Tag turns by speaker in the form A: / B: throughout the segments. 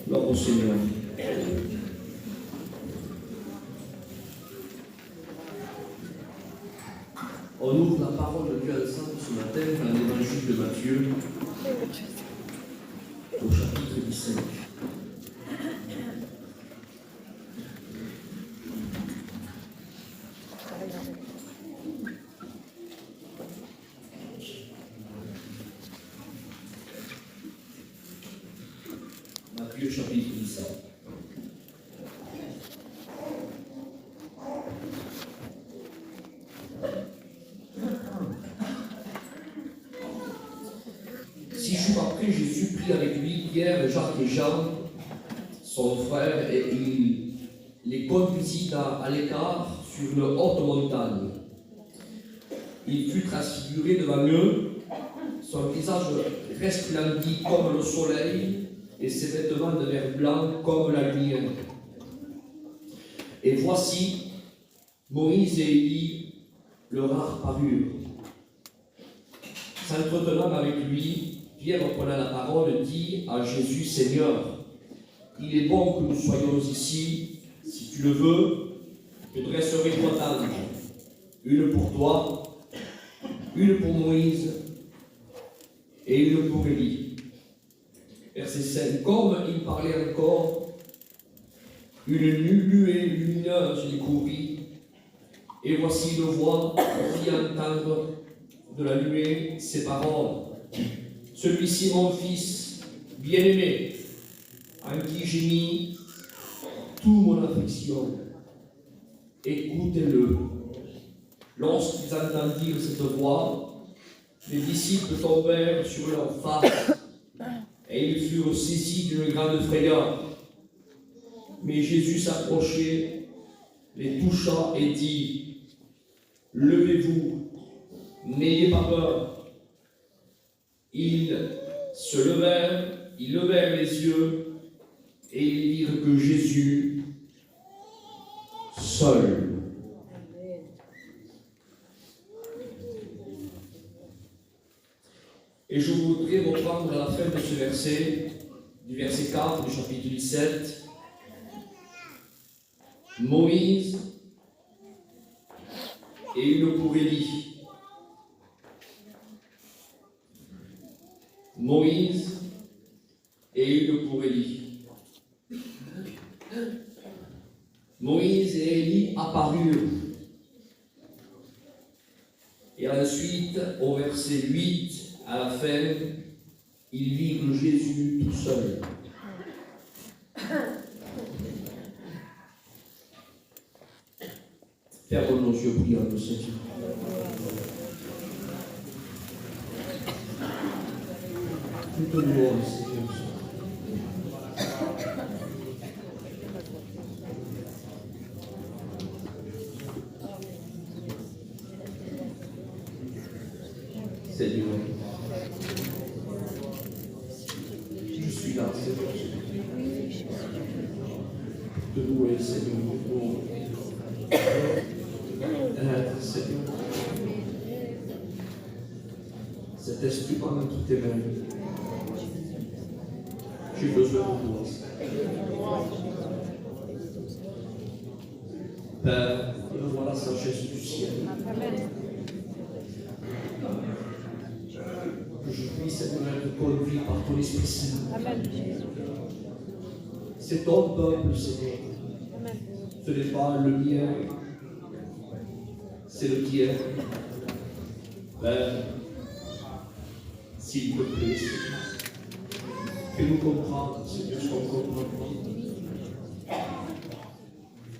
A: Gloire au Seigneur. On ouvre la parole de Dieu ensemble ce matin dans l'évangile de Matthieu, au chapitre 17. Matthieu chapitre 17. Six jours après, Jésus prit avec lui Pierre, Jacques et Jean, son frère, et il les conduisit à l'écart sur une haute montagne. Il fut transfiguré devant eux, son visage resplendit comme le soleil, et ses vêtements devinrent blancs comme la lumière. Et voici, Moïse et Élie leur apparurent. S'entretenant avec lui, Pierre, prenant la parole, dit à Jésus: Seigneur, il est bon que nous soyons ici. Si tu le veux, je dresserai 3 tables, une pour toi, une pour Moïse et une pour Élie. Verset 5. Comme il parlait encore, une nuée lumineuse lui courut, et voici une voix fit entendre de la nuée ces paroles: Celui-ci, mon fils bien-aimé, en qui j'ai mis toute mon affection, écoutez-le. Lorsqu'ils entendirent cette voix, les disciples tombèrent sur leur face, et ils furent saisis d'une grande frayeur. Mais Jésus s'approchait, les toucha et dit: Levez-vous, n'ayez pas peur. Ils levèrent les yeux, et ils virent que Jésus, seul. Et je voudrais reprendre à la fin de ce verset, du verset 4 du chapitre 17. Moïse et une pour Élie. Moïse et une pour Élie. Moïse et Élie apparurent. Et ensuite, au verset 8, à la fin, ils virent Jésus tout seul. Fermons nos yeux, prions le Seigneur. Nous te louons, Seigneur. Seigneur, je suis là, Seigneur. De louer, Seigneur, pour être, Seigneur. Cet esprit pendant toutes tes mains. J'ai besoin de toi. Père, donne-moi la sagesse du ciel. Que je puisse, Seigneur, être conduit par ton Esprit Saint. C'est ton peuple, Seigneur. Ce n'est pas le mien, c'est le tien. Père, s'il te plaît, Seigneur, fais-nous comprendre, Seigneur, ce qu'on comprend pas.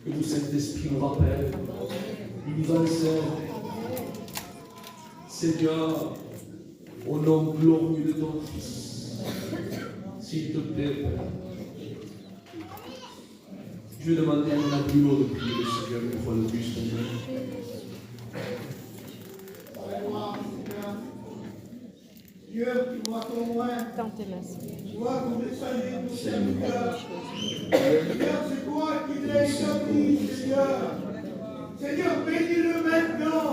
A: Que nous, Saint-Esprit, nous rappelle, il nous enseigne. Seigneur, au nom glorieux de ton Fils, s'il te plaît, Père. Je vais demander à la plus haute de prier le Seigneur une fois de plus, Seigneur.
B: Dieu, tu vois ton loin. Tu vois qu'on est salué pour Seigneur. Seigneur, c'est toi qui l'as établi, Seigneur. Seigneur, bénis-le maintenant.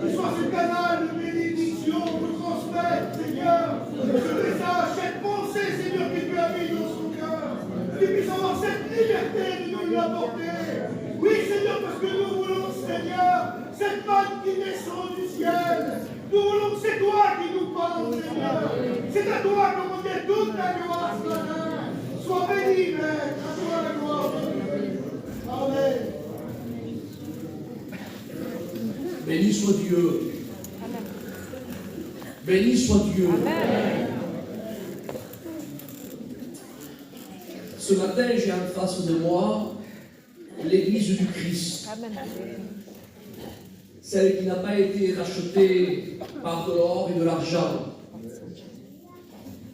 B: Que soit ce canal de bénédiction pour transmettre, Seigneur, ce message, cette pensée, Seigneur, que tu as mis dans son cœur. qu'il puisse avoir cette liberté de nous l'apporter. Oui, Seigneur, parce que nous voulons, Seigneur, cette manne qui descend du ciel. Nous voulons que c'est toi qui nous parles, Seigneur. C'est à toi qu'on remet toute la gloire ce matin. Sois béni, Maître, à toi la gloire. Amen.
A: Béni soit Dieu. Béni soit Dieu.
C: Amen.
A: Ce matin, j'ai en face de moi l'Église du Christ.
C: Amen.
A: Celle qui n'a pas été rachetée par de l'or et de l'argent,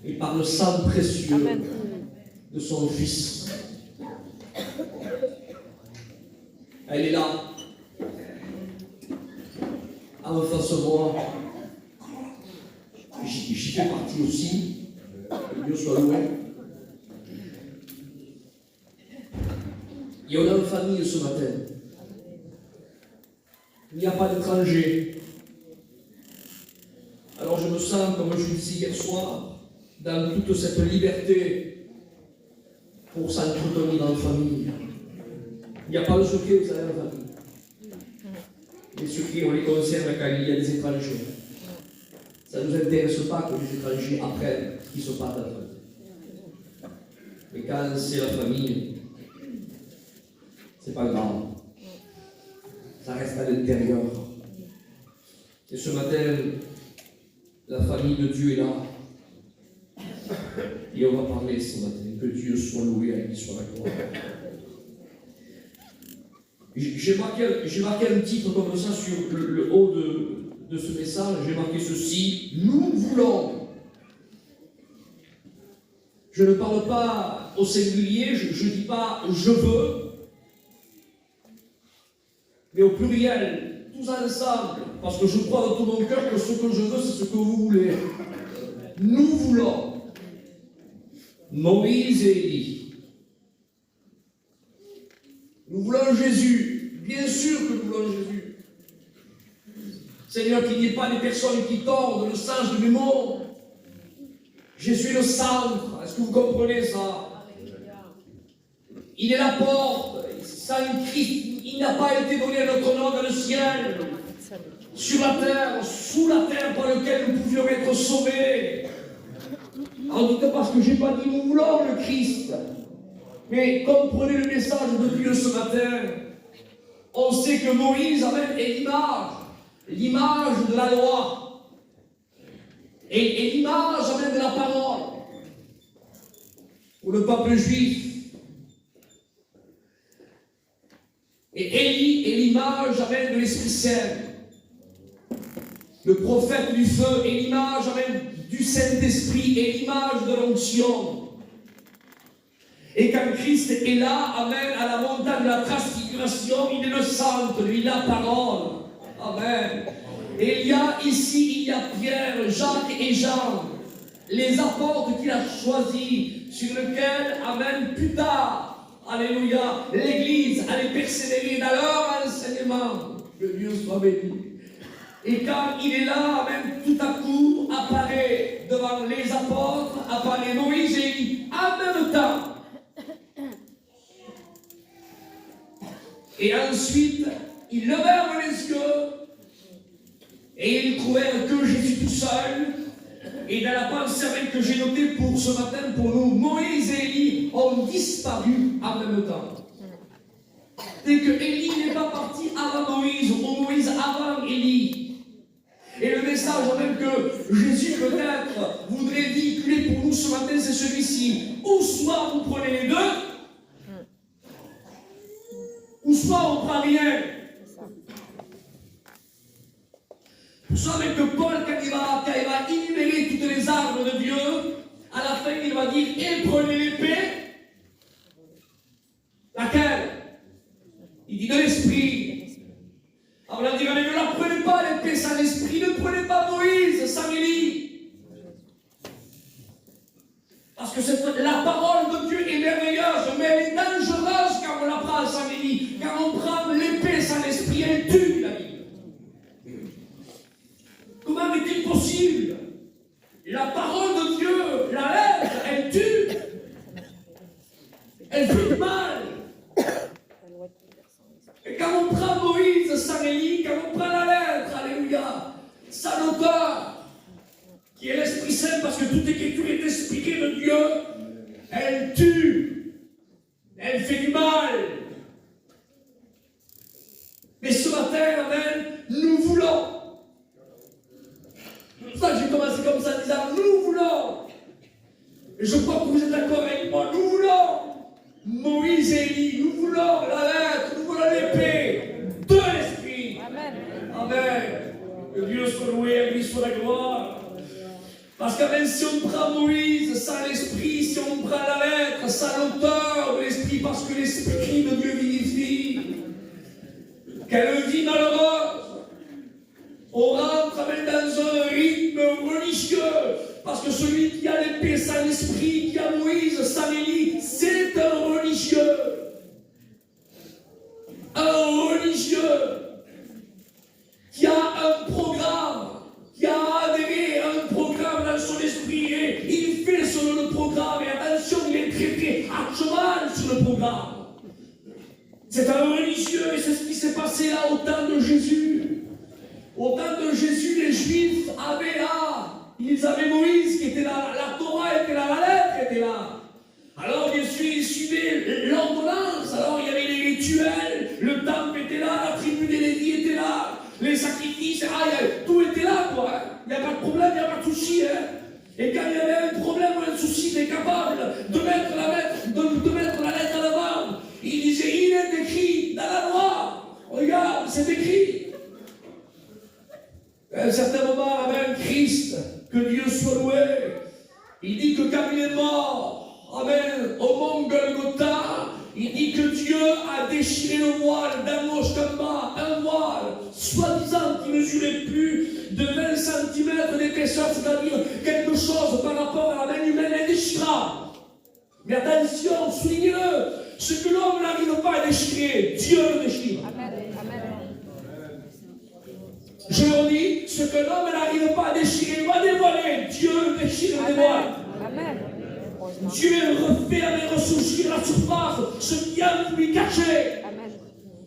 A: et par le sang précieux
C: Amen.
A: de son Fils. Elle est là, en face de moi. J'y fais partie aussi. Que Dieu soit loué. Et on a une famille ce matin. Il n'y a pas d'étrangers. Alors je me sens, comme je le disais hier soir, dans toute cette liberté pour s'entretenir en famille. Il n'y a pas de secret, vous savez, en famille. Les secrets, on les conserve quand il y a des étrangers. Ça ne nous intéresse pas que les étrangers apprennent ce qui se passe dans la famille. Mais quand c'est la famille, c'est pas grave. Ça reste à l'intérieur. Et ce matin, la famille de Dieu est là. Et on va parler ce matin. Que Dieu soit loué, à lui soit la gloire. J'ai marqué un titre comme ça sur le haut de ce message. J'ai marqué ceci: nous voulons. Je ne parle pas au singulier, je ne dis pas je veux, mais au pluriel, tous ensemble, parce que je crois de tout mon cœur que ce que je veux, c'est ce que vous voulez. Nous voulons Moïse et Élie. Nous voulons Jésus. Bien sûr que nous voulons Jésus. Seigneur, qu'il n'y ait pas des personnes qui tordent le sens de mes mots. Jésus est le centre. Est-ce que vous comprenez ça? Il est la porte. Sans Christ, il n'a pas été donné à notre nom dans le ciel, sur la terre, sous la terre par lequel nous pouvions être sauvés. En tout cas, parce que je n'ai pas dit nous voulons le Christ. Mais comprenez le message de Dieu ce matin. On sait que Moïse amène l'image de la loi. Et l'image amène de la parole. Pour le peuple juif. Et Élie est l'image amène de l'Esprit Saint. Le prophète du feu est l'image amène du Saint-Esprit et l'image de l'onction. Et quand Christ est là, amène à la montagne de la transfiguration, il est le centre, lui, la parole. Amen. Et il y a Pierre, Jacques et Jean, les apôtres qu'il a choisis, sur lesquels, amen, plus tard, alléluia, l'Église allait persévérer dans leur enseignement. Que Dieu soit béni. Et quand il est là, amen, tout à coup, apparaît devant les apôtres, apparaît Moïse et Élie, en même temps. Et ensuite, ils levèrent les yeux et ils trouvèrent que Jésus tout seul. Et dans la pensée que j'ai notée pour ce matin, pour nous, Moïse et Élie ont disparu en même temps. Dès que Élie n'est pas parti avant Moïse, ou Moïse avant Élie. Et le message même que Jésus peut-être voudrait véhiculer pour nous ce matin, c'est celui-ci. Ou soit vous prenez les deux, ou soit on ne prend rien. Vous savez que Paul, quand il va énumérer toutes les armes de Dieu, à la fin, il va dire: et prenez l'épée. Laquelle? Il dit de l'esprit. Alors on dit: mais ne la prenez pas l'épée sans l'esprit, ne prenez pas Moïse sans Élie. Parce que la parole de Dieu est merveilleuse, mais elle est dangereuse quand on la prend sans Élie. Quand on prend l'épée sans l'esprit, elle tue la vie. Comment est-il possible? La parole de Dieu, la lettre, elle tue. elle tue, elle fait du mal. Mais ce matin, amen, nous voulons. C'est pour ça que j'ai commencé comme ça en disant, nous voulons. Et je crois que vous êtes d'accord avec moi, nous voulons. Moïse et Élie, nous voulons la lettre, nous voulons l'épée de l'esprit. Amen. Amen. Que Dieu soit loué, à lui soit la gloire. Parce que même si on prend Moïse sans l'esprit, si on prend la lettre sans l'auteur de l'esprit, parce que l'esprit de Dieu vivifie, quelle vie malheureuse. On rentre même dans un rythme religieux, parce que celui qui a l'épée sans l'esprit, qui a Moïse sans Élie, c'est un religieux. Un religieux qui a un programme, qui a adhéré à un programme dans son esprit, et il fait selon le programme, et attention, il est très à cheval sur le programme. C'est un religieux, et c'est ce qui s'est passé là au temps de Jésus. Au temps de Jésus, les Juifs avaient là, ils avaient Moïse qui était là, la Torah était là, la lettre était là. Alors bien sûr, ils suivaient l'ordonnance, alors il y avait les rituels, le temple était là, la tribu des Lévites était là, les sacrifices, tout était là, quoi. Hein. Il n'y a pas de problème, il n'y a pas de souci. Hein. Et quand il y avait un problème ou un souci, il était capable de mettre la lettre à l'avant. Il disait, il est écrit dans la loi. Regarde, c'est écrit. À un certain moment, amen, Christ, que Dieu soit loué, il dit que quand il est mort, amen, au mont Golgotha, il dit que Dieu a déchiré le voile d'Anosh Kamba, un voile, soi-disant qui mesurait plus de 20 cm d'épaisseur, c'est-à-dire quelque chose par rapport à la main humaine indéchirable. Mais attention, soulignez-le, ce que l'homme n'arrive pas à déchirer, Dieu le déchire. Amen. Amen. Je leur dis, ce que l'homme n'arrive pas à déchirer, va dévoiler. Dieu le déchire et dévoile. Amen. Dieu refait avec ressourcir la surface, ce qui a lui caché. Amen.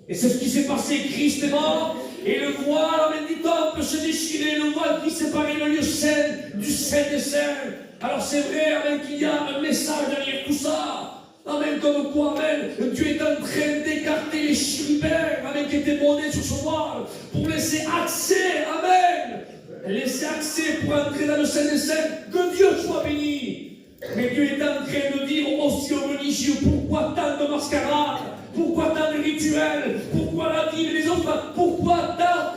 A: Et c'est ce qui s'est passé. Christ est mort, et le voile, amen, du temple se déchirait, le voile qui séparait le lieu saint du Saint des Saints. Alors c'est vrai, amen, qu'il y a un message derrière tout ça. Amen, comme quoi, amen, Dieu est en train d'écarter les chérubins, amen, qui étaient brodés sur son voile, pour laisser accès, amen, laisser accès pour entrer dans le Saint des Saints, que Dieu soit béni. Mais Dieu est en train de dire aussi aux religieux, pourquoi tant de mascarades, pourquoi tant de rituels, pourquoi la Bible et les autres, pourquoi tant,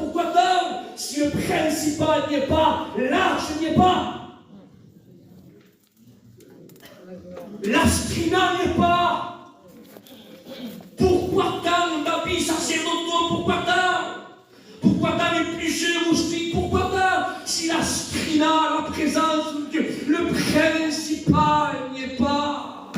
A: si le principal n'y est pas, l'arche n'y est pas. L'astrina n'est pas. Pourquoi tant d'habits sacerdotaux? Pourquoi tant épluchés de moustiques? Pourquoi tant? Si l'astrina, la présence de Dieu, le principal n'y est pas.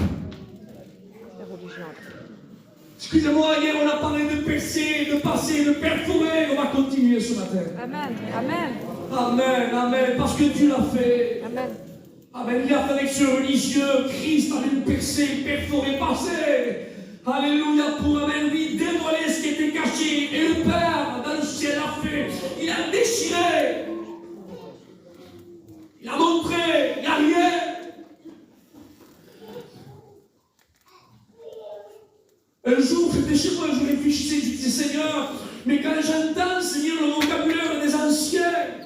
A: Excusez-moi, hier on a parlé de percer, de passer, de perforer. On va continuer ce matin. Amen. Amen. Amen. Amen. Parce que Dieu l'a fait. Amen. Amen. Il a fait avec ce religieux, Christ a une percée, perforé, passé. Alléluia, pour, amen, lui, dévoiler ce qui était caché. Et le Père, dans le ciel, a fait. Il a déchiré. Il a montré. Il n'y a rien. Un jour, j'étais chez moi, je réfléchissais, je disais, Seigneur, mais quand j'entends, Seigneur, le vocabulaire des anciens,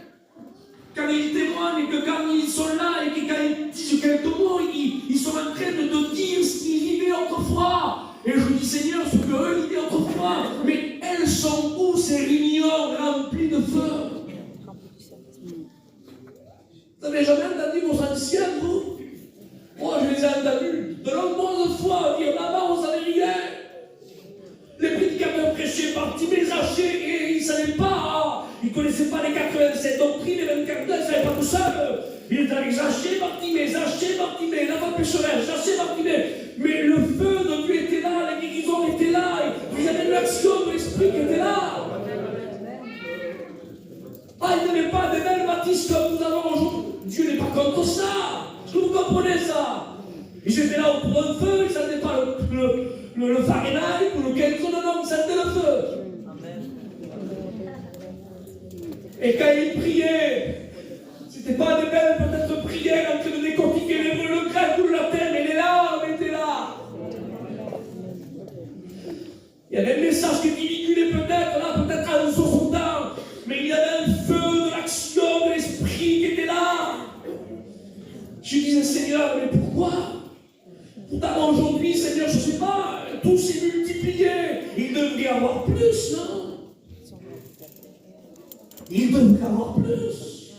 A: quand ils témoignent et que quand ils sont là et que quand ils disent quelques mots, ils sont en train de dire ce qu'ils vivaient autrefois. Et je dis, Seigneur, ce qu'eux vivaient autrefois, mais elles sont où ces réunions remplies de feu? Vous n'avez jamais entendu vos anciens, vous? Moi, je les ai entendus de nombreuses fois dire, là-bas, on ne savait rien. Les prédicateurs prêchaient par Timé-Zaché et ils ne savaient pas, ils ne connaissaient pas les 87 doctrines, les 24 heures, ils ne savaient pas tout ça. Ils étaient avec Zaché, Bartimée, la voix pécheresse, Zaché, Bartimée. Mais le feu de Dieu était là, la guérison était là, il y avait l'action de l'Esprit qui était là. Ah, il n'y avait pas de belles bâtisses comme nous avons aujourd'hui. Dieu n'est pas contre ça. Est-ce que vous comprenez ça? Ils étaient là pour un feu, ils ne sentaient pas le Fahrenheit ou le Kelvin, non, ils sentaient le feu. Et quand ils priaient, ce n'était pas des belles peut-être prières en train de décortiquer l'hébreu, le grec ou le Seigneur, mais pourquoi? Pourtant aujourd'hui, Seigneur, je ne sais pas, tout s'est multiplié. Il devrait y avoir plus, non? Il devrait y avoir plus.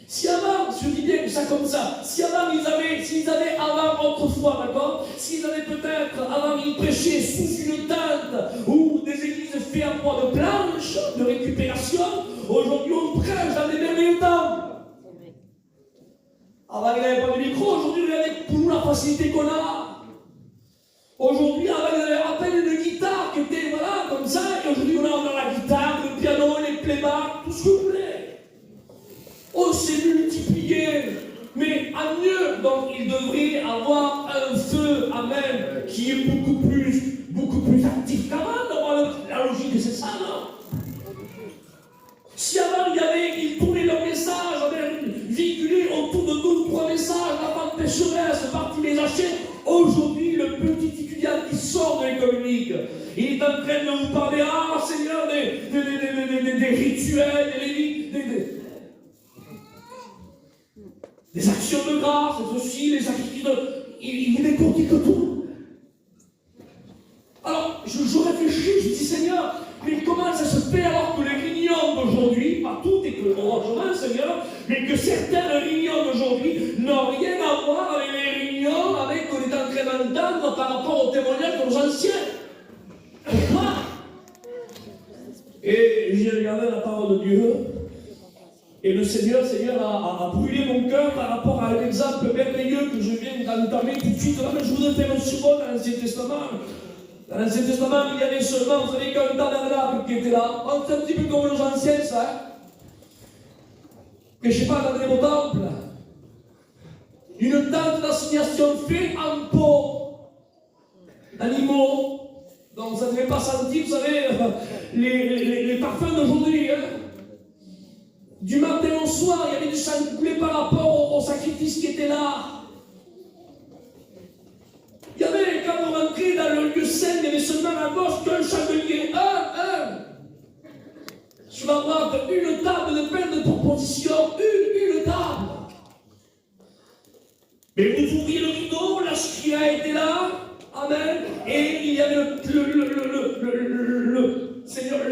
A: Si avant, je dis bien ça comme ça, si avant s'ils avaient avant autrefois, d'accord, s'ils avaient peut-être, avant ils prêchaient sous une tente ou des églises faites en bois de planche, de récupération, aujourd'hui on prêche dans des merveilleux temples. Avant il n'y avait pas de micro, aujourd'hui regardez pour nous la facilité qu'on a. Aujourd'hui, avant il y avait à peine une guitare qui était voilà, comme ça, et aujourd'hui on a la guitare, le piano, les playbacks, tout ce que vous voulez. On s'est multiplié, mais à mieux, donc il devrait avoir un feu, amen, qui est beaucoup plus actif qu'avant. La logique, c'est ça, non? Si avant il tournait leur message, véhiculé autour de 2 ou 3 messages, la femme pécheresse, partie des hachets, aujourd'hui, le petit étudiant qui sort de l'école unique, il est en train de vous parler, ah Seigneur, des rituels, des actions de grâce, aussi les attitudes, il décortique tout. Alors, je réfléchis, je dis Seigneur, mais comment ça se fait alors que les réunions d'aujourd'hui, pas toutes et que heureusement Seigneur, mais que certaines réunions d'aujourd'hui n'ont rien à voir avec les réunions avec qu'on est en train d'entendre par rapport aux témoignages de nos anciens. Pourquoi? Et j'ai regardé la parole de Dieu. Et le Seigneur a brûlé mon cœur par rapport à un exemple merveilleux que je viens d'entamer tout de suite. Là, mais je voudrais faire un second dans l'Ancien Testament. Dans l'Ancien Testament, il y avait seulement, vous savez, qu'un tabernacle qui était là. C'est un petit peu comme nos anciens, ça. Hein? Mais je ne sais pas, dans les temples. Une tente d'assignation faite en peau d'animaux. Donc ça ne devait pas sentir, vous savez, les parfums d'aujourd'hui. Hein? Du matin au soir, il y avait du sang qui coulait par rapport au sacrifice qui était là. Il y avait, quand on rentrait dans le lieu saint, il y avait seulement à gauche qu'un chandelier. Un. Sur la droite, une table de pain de proposition. Une table. Mais vous ouvriez le rideau, la skria était là. Amen. Et il y avait le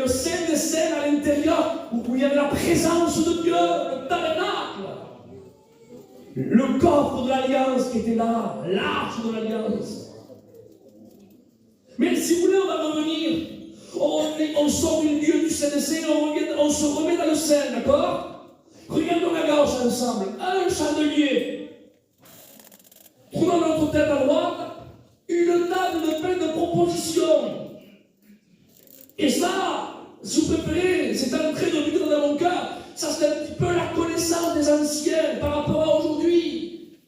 A: Saint des Saints à l'intérieur, où il y avait la présence de Dieu, le tabernacle. Le coffre de l'Alliance qui était là, l'arche de l'Alliance. Mais si vous voulez, on va revenir. On sort du lieu du Saint des Saints, on se remet dans le Saint, d'accord? Regardons la gauche ensemble. Un chandelier. Prenons notre tête à droite. Une table de pain de proposition. Et ça, si vous préférez, c'est entré de vivre dans mon cœur. Ça, c'est un petit peu la connaissance des anciens par rapport à aujourd'hui.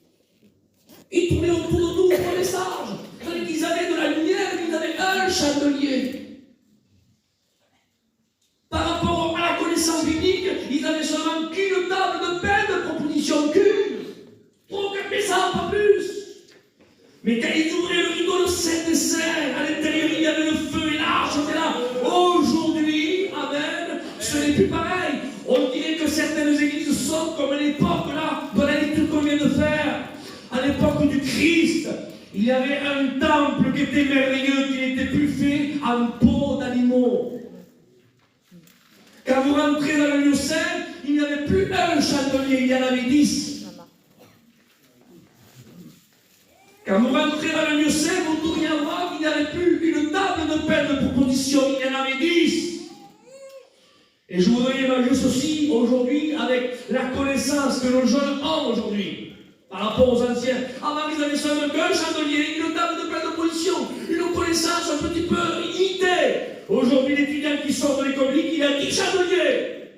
A: Ils tournaient autour de nous pour le message. C'est-à-dire qu'ils avaient de la lumière, ils avaient un chandelier. Par rapport à la connaissance biblique, ils avaient seulement qu'une table de pain de proposition, qu'une. Trop que ça, pas plus. Mais quand ils ouvraient le rideau, le Saint des Saints, à l'intérieur, il y avait le feu et l'arche était là. Aujourd'hui, amen, ce n'est plus pareil. On dirait que certaines églises sont comme à l'époque là, de la lecture qu'on vient de faire. À l'époque du Christ, il y avait un temple qui était merveilleux, qui n'était plus fait en peau d'animaux. Quand vous rentrez dans le lieu saint, il n'y avait plus un chandelier, il y en avait 10. Quand vous rentrez dans le lieu saint, vous tournez à voir qu'il n'y avait plus une table de pain de proposition, il y en avait 10. Et je voudrais évaluer ceci aujourd'hui avec la connaissance que nos jeunes ont aujourd'hui par rapport aux anciens. Avant, ils avaient seulement un chandelier, une table de pain de proposition, une connaissance un petit peu limitée. Aujourd'hui, l'étudiant qui sort de l'école, il a 10 chandeliers.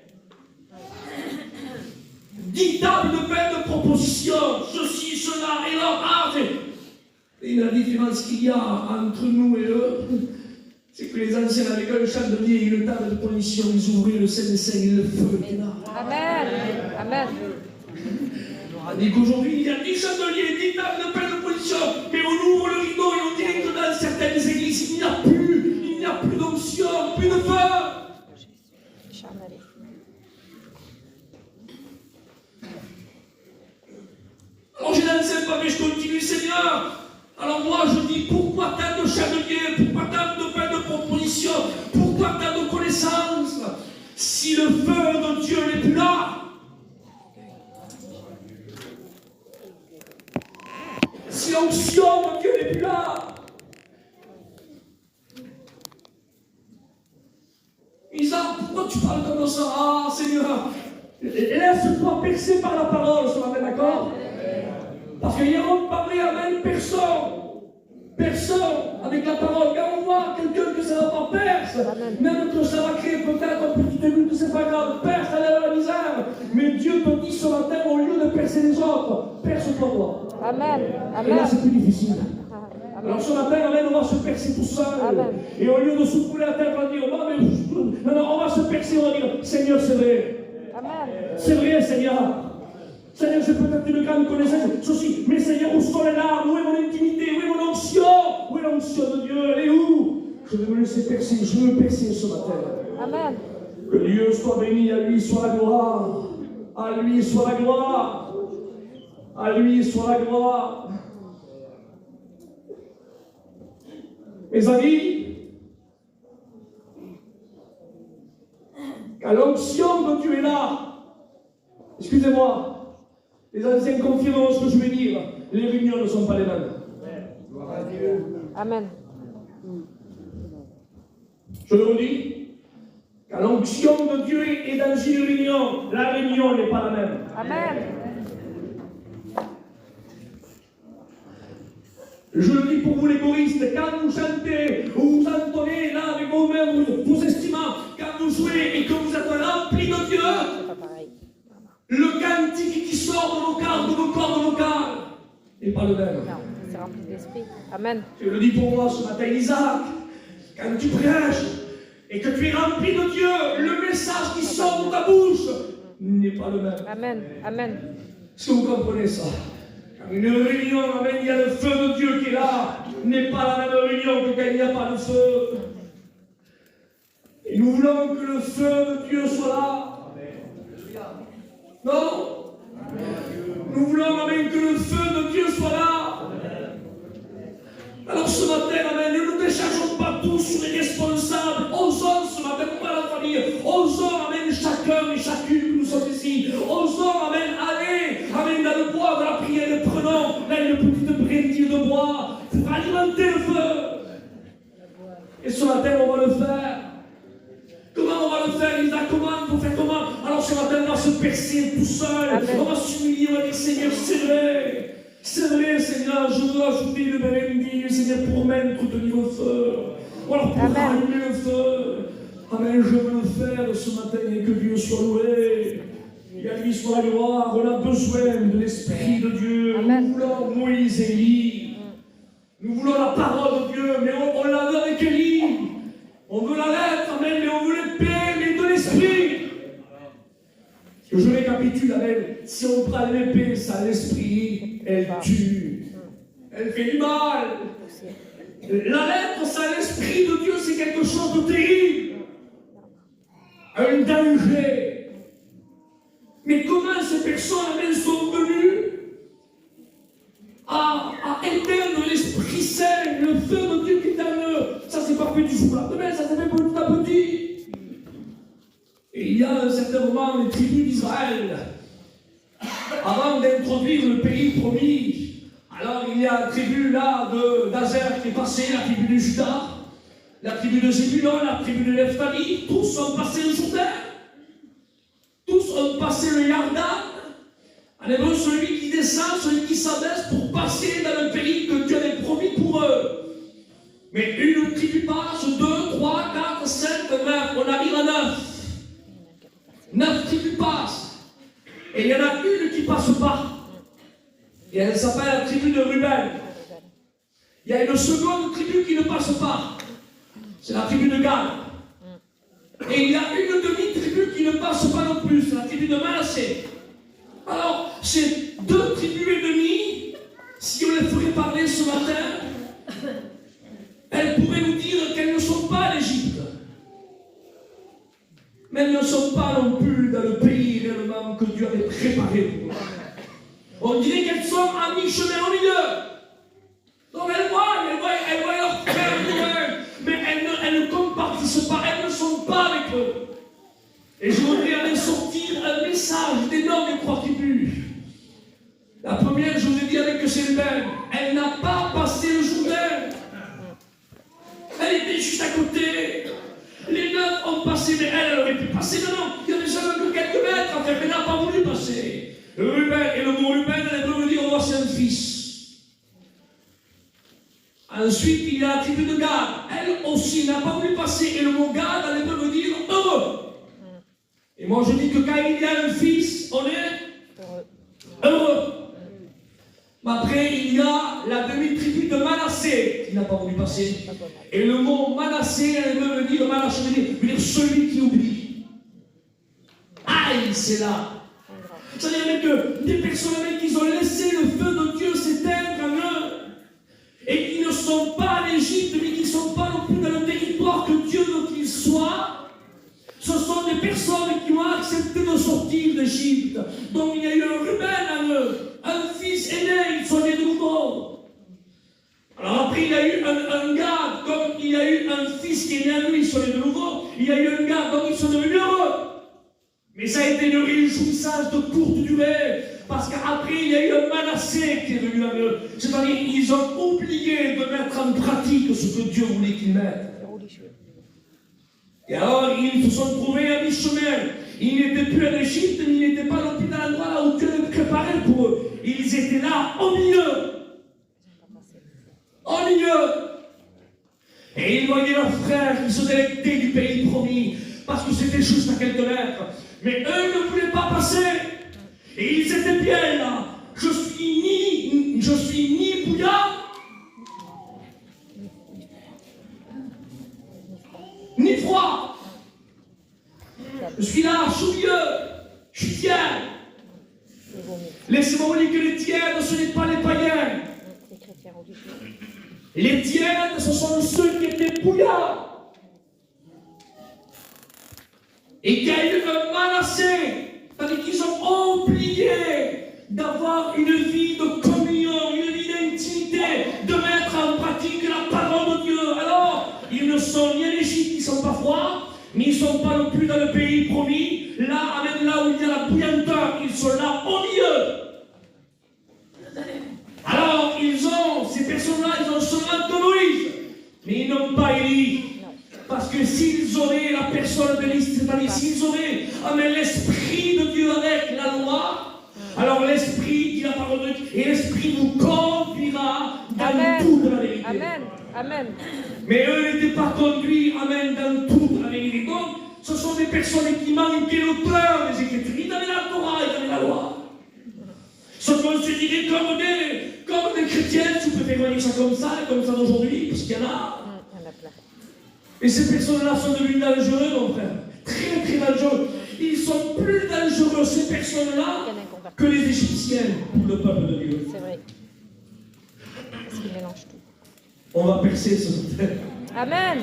A: 10 tables de pain de proposition, ceci, cela, et l'autre. Et la différence qu'il y a entre nous et eux, c'est que les anciens avec un chandelier et une table de proposition, ils ouvraient le Saint des Saints et le feu était là.
C: Amen. Amen.
A: On dit qu'aujourd'hui, il y a 10 chandeliers, 10 tables de pain de proposition, mais on ouvre le rideau et on dirait que dans certaines églises, il n'y a plus d'onction, plus de feu. Alors j'ai lancé un pavé, je Alors moi je dis, pourquoi tant de chandeliers, pourquoi tant de belles propositions, pourquoi tant de connaissances, si le feu de Dieu n'est plus là? Si l'onction de Dieu n'est plus là? Isaac, pourquoi tu parles comme ça? Ah Seigneur, laisse-toi percer par la parole ce matin, d'accord? Parce qu'il n'y aura pas vrai, amen, personne avec la parole. Quand on voit quelqu'un que ça ne va pas perce, même que ça va créer peut-être un petit début que c'est pas grave, perce, allez à la misère. Mais Dieu te dit ce matin, au lieu de percer les autres, perce-toi toi.
C: Amen.
A: Et là,
C: Amen.
A: c'est plus difficile.
C: Amen.
A: Alors ce matin, amen, on va se percer tout seul.
C: Amen.
A: Et au lieu de se couler la tête, on va dire, non, mais, non, on va se percer, on va dire, Seigneur, c'est vrai.
C: Amen.
A: C'est vrai, Seigneur. Seigneur, j'ai peut-être une grande connaissance, ceci, mais Seigneur, où sont les larmes? Où est mon intimité? Où est mon onction? Où est l'onction de Dieu? Elle est où? Je vais me laisser percer, je veux me percer ce matin.
C: Amen.
A: Que Dieu soit béni, à lui soit la gloire. À lui soit la gloire. À lui soit la gloire. Mes amis, quand l'onction de Dieu est là, excusez-moi, les anciens confirmeront ce que je vais dire, les réunions ne sont pas les mêmes.
C: Amen.
A: Je le redis, quand l'onction de Dieu est dans une réunion, la réunion n'est pas la même.
C: Amen.
A: Je le dis pour vous les choristes, quand vous chantez ou vous entonnez là avec vos mains, vos estimants, quand vous jouez et que vous êtes remplis de Dieu,
C: C'est pas pareil.
A: le cantique qui sort de vos cordes vocales n'est pas le même.
C: Non, c'est rempli d'esprit. Amen.
A: Je le dis pour moi ce matin, Isaac, quand tu prêches et que tu es rempli de Dieu, le message qui sort de ta bouche n'est pas le même.
C: Amen. Amen.
A: Est-ce que vous comprenez ça? Une réunion, amen, il y a le feu de Dieu qui est là, n'est pas la même réunion que quand il n'y a pas de feu. Et nous voulons que le feu de Dieu soit là. Non? Nous voulons, amen, que le feu de Dieu soit là. Alors ce matin, amen, ne nous déchargeons pas tous sur les responsables. Osons ce matin, pas la famille. Osons, amen, chacun et chacune que nous sommes ici. Osons, amen, aller, amen, dans le bois de la prière et prenons là une petite brindille de bois pour alimenter le feu. Et ce matin, on va le faire. Comment on va le faire, Lisa? Comment il faut faire comment? Alors ce matin, on va se percer tout seul.
C: Amen.
A: On va s'humilier, on va dire, Seigneur, c'est vrai. C'est vrai, Seigneur, je veux ajouter une brindille, Seigneur, pour m'entretenir au feu. Ou alors pour
C: Amen.
A: allumer le feu. Amen, je veux le faire ce matin et que Dieu soit loué. Et à lui soit la gloire. On a besoin de l'Esprit de Dieu.
C: Amen.
A: Nous voulons Moïse et Élie. Nous voulons la parole de Dieu, mais on l'a veut avec Élie. On veut la lettre, amen, mais on veut l'épée, mais de l'Esprit. Que je récapitule, amen. Si on prend l'épée sans l'Esprit, elle tue. Elle fait du mal. La lettre sans l'Esprit de Dieu, c'est quelque chose de terrible. Un danger. Mais comment ces personnes, amen, sont venues à éteindre l'Esprit Saint, le feu de Dieu qui est en eux? Ça s'est pas fait du jour au lendemain, ça s'est fait petit à petit. Et il y a un certain moment, les tribus d'Israël, avant d'introduire le pays promis, alors il y a la tribu là d'Azer qui est passée, la tribu de Juda, la tribu de Zébulon, la tribu de Nephtali, tous ont passé le Jourdain, tous ont passé le Yardan. En hébreu, celui qui descend, celui qui s'abaisse pour passer dans le pays que Dieu avait promis pour eux. Mais une tribu passe, 2, 3, 4, 5, 9, on arrive à 9. 9 tribus passent. Et il y en a une qui ne passe pas. Et elle s'appelle la tribu de Ruben. Il y a une seconde tribu qui ne passe pas. C'est la tribu de Gad. Et il y a une demi-tribu qui ne passe pas non plus. C'est la tribu de Manassé. Alors, ces 2 tribus et demie, si on les ferait parler ce matin, elles pourraient nous dire qu'elles ne sont pas à l'Égypte. Mais elles ne sont pas non plus dans le pays réellement que Dieu avait préparé pour eux. On dirait qu'elles sont à mi-chemin au milieu. Donc elles La première, je vous ai dit avec Sylvain, elle n'a pas passé le Jourdain. Elle était juste à côté. Les 9 ont passé, mais elle aurait pu passer. Non, il y avait seulement que quelques mètres. En fait, elle n'a pas voulu passer. Ruben, et le mot Ruben, elle veut dire voici un fils. Ensuite, il y a la tribu de Gad. Elle aussi n'a pas voulu passer. Et le mot Gad, elle veut dire heureux. Et moi, je dis que quand il y a un fils, on est heureux. Mais après, il y a la demi-tribu de Manassé qui n'a pas voulu passer. Et le mot Manassé, elle veut dire, Manassé veut dire celui qui oublie. Aïe, c'est là. C'est-à-dire que des personnes qui ont laissé le feu de Dieu s'éteindre en eux et qui ne sont pas en Égypte, mais qui ne sont pas non plus dans le territoire que Dieu veut qu'ils soient. Ce sont des personnes qui ont accepté de sortir d'Égypte. Donc il y a eu un Ruben en eux, un fils aîné, ils sont nés de nouveau. Alors après il y a eu un Gad, comme il y a eu un fils qui est né à lui, ils sont nés de nouveau. Il y a eu un Gad, donc ils sont devenus heureux. Mais ça a été une réjouissance de courte durée, parce qu'après il y a eu un Manassé qui est venu à eux. C'est-à-dire qu'ils ont oublié de mettre en pratique ce que Dieu voulait qu'ils mettent. Et alors, ils se sont trouvés à mi-chemin. Ils n'étaient plus en Égypte, mais ils n'étaient pas non plus dans l'endroit là où Dieu les préparait pour eux. Ils étaient là, au milieu. Au milieu. Et ils voyaient leurs frères qui se délectaient du pays promis, parce que c'était juste à quelques mètres. Mais eux ne voulaient pas passer. Et ils étaient bien là. Je suis ni bouillard, ni froid. Je suis là, je suis vieux, je suis tiède. Laissez-moi vous dire que les tièdes, ce n'est pas les païens. Les tièdes, ce sont ceux qui étaient bouillards. Et qu'il y a eu un Manassé, c'est-à-dire qu'ils ont oublié d'avoir une vie de communion, une vie d'intimité, de mettre en pratique la parole de Dieu. Alors, ils ne sont ni en Égypte, ils ne sont pas froids, mais ils ne sont pas non plus dans le pays promis. Là, même là où il y a la bouillanteur, ils sont là au milieu. Alors, ces personnes-là, ils ont seulement de Moïse, mais ils n'ont pas Élie. Parce que s'ils auraient la personne de l'Église, c'est-à-dire s'ils auraient l'Esprit de Dieu avec la loi, alors l'Esprit dit la parole de Dieu, et l'Esprit vous conduira dans toute la vérité.
C: Amen. Amen.
A: Mais eux n'étaient pas conduits, amen, dans toute la vérité. Donc, ce sont des personnes qui manquaient le cœur des Écritures. Ils avaient la Torah, ils avaient la loi. Ce qu'on se dirait comme des chrétiens, si vous préférez dire ça comme ça d'aujourd'hui, parce qu'il y en a. Et ces personnes-là sont devenues dangereuses, mon frère. Très, très dangereux. Ils sont plus dangereux, ces personnes-là, que les Égyptiens pour le peuple de Dieu.
C: C'est vrai. Parce qu'ils mélangent tout.
A: On va percer ce matin.
C: Amen.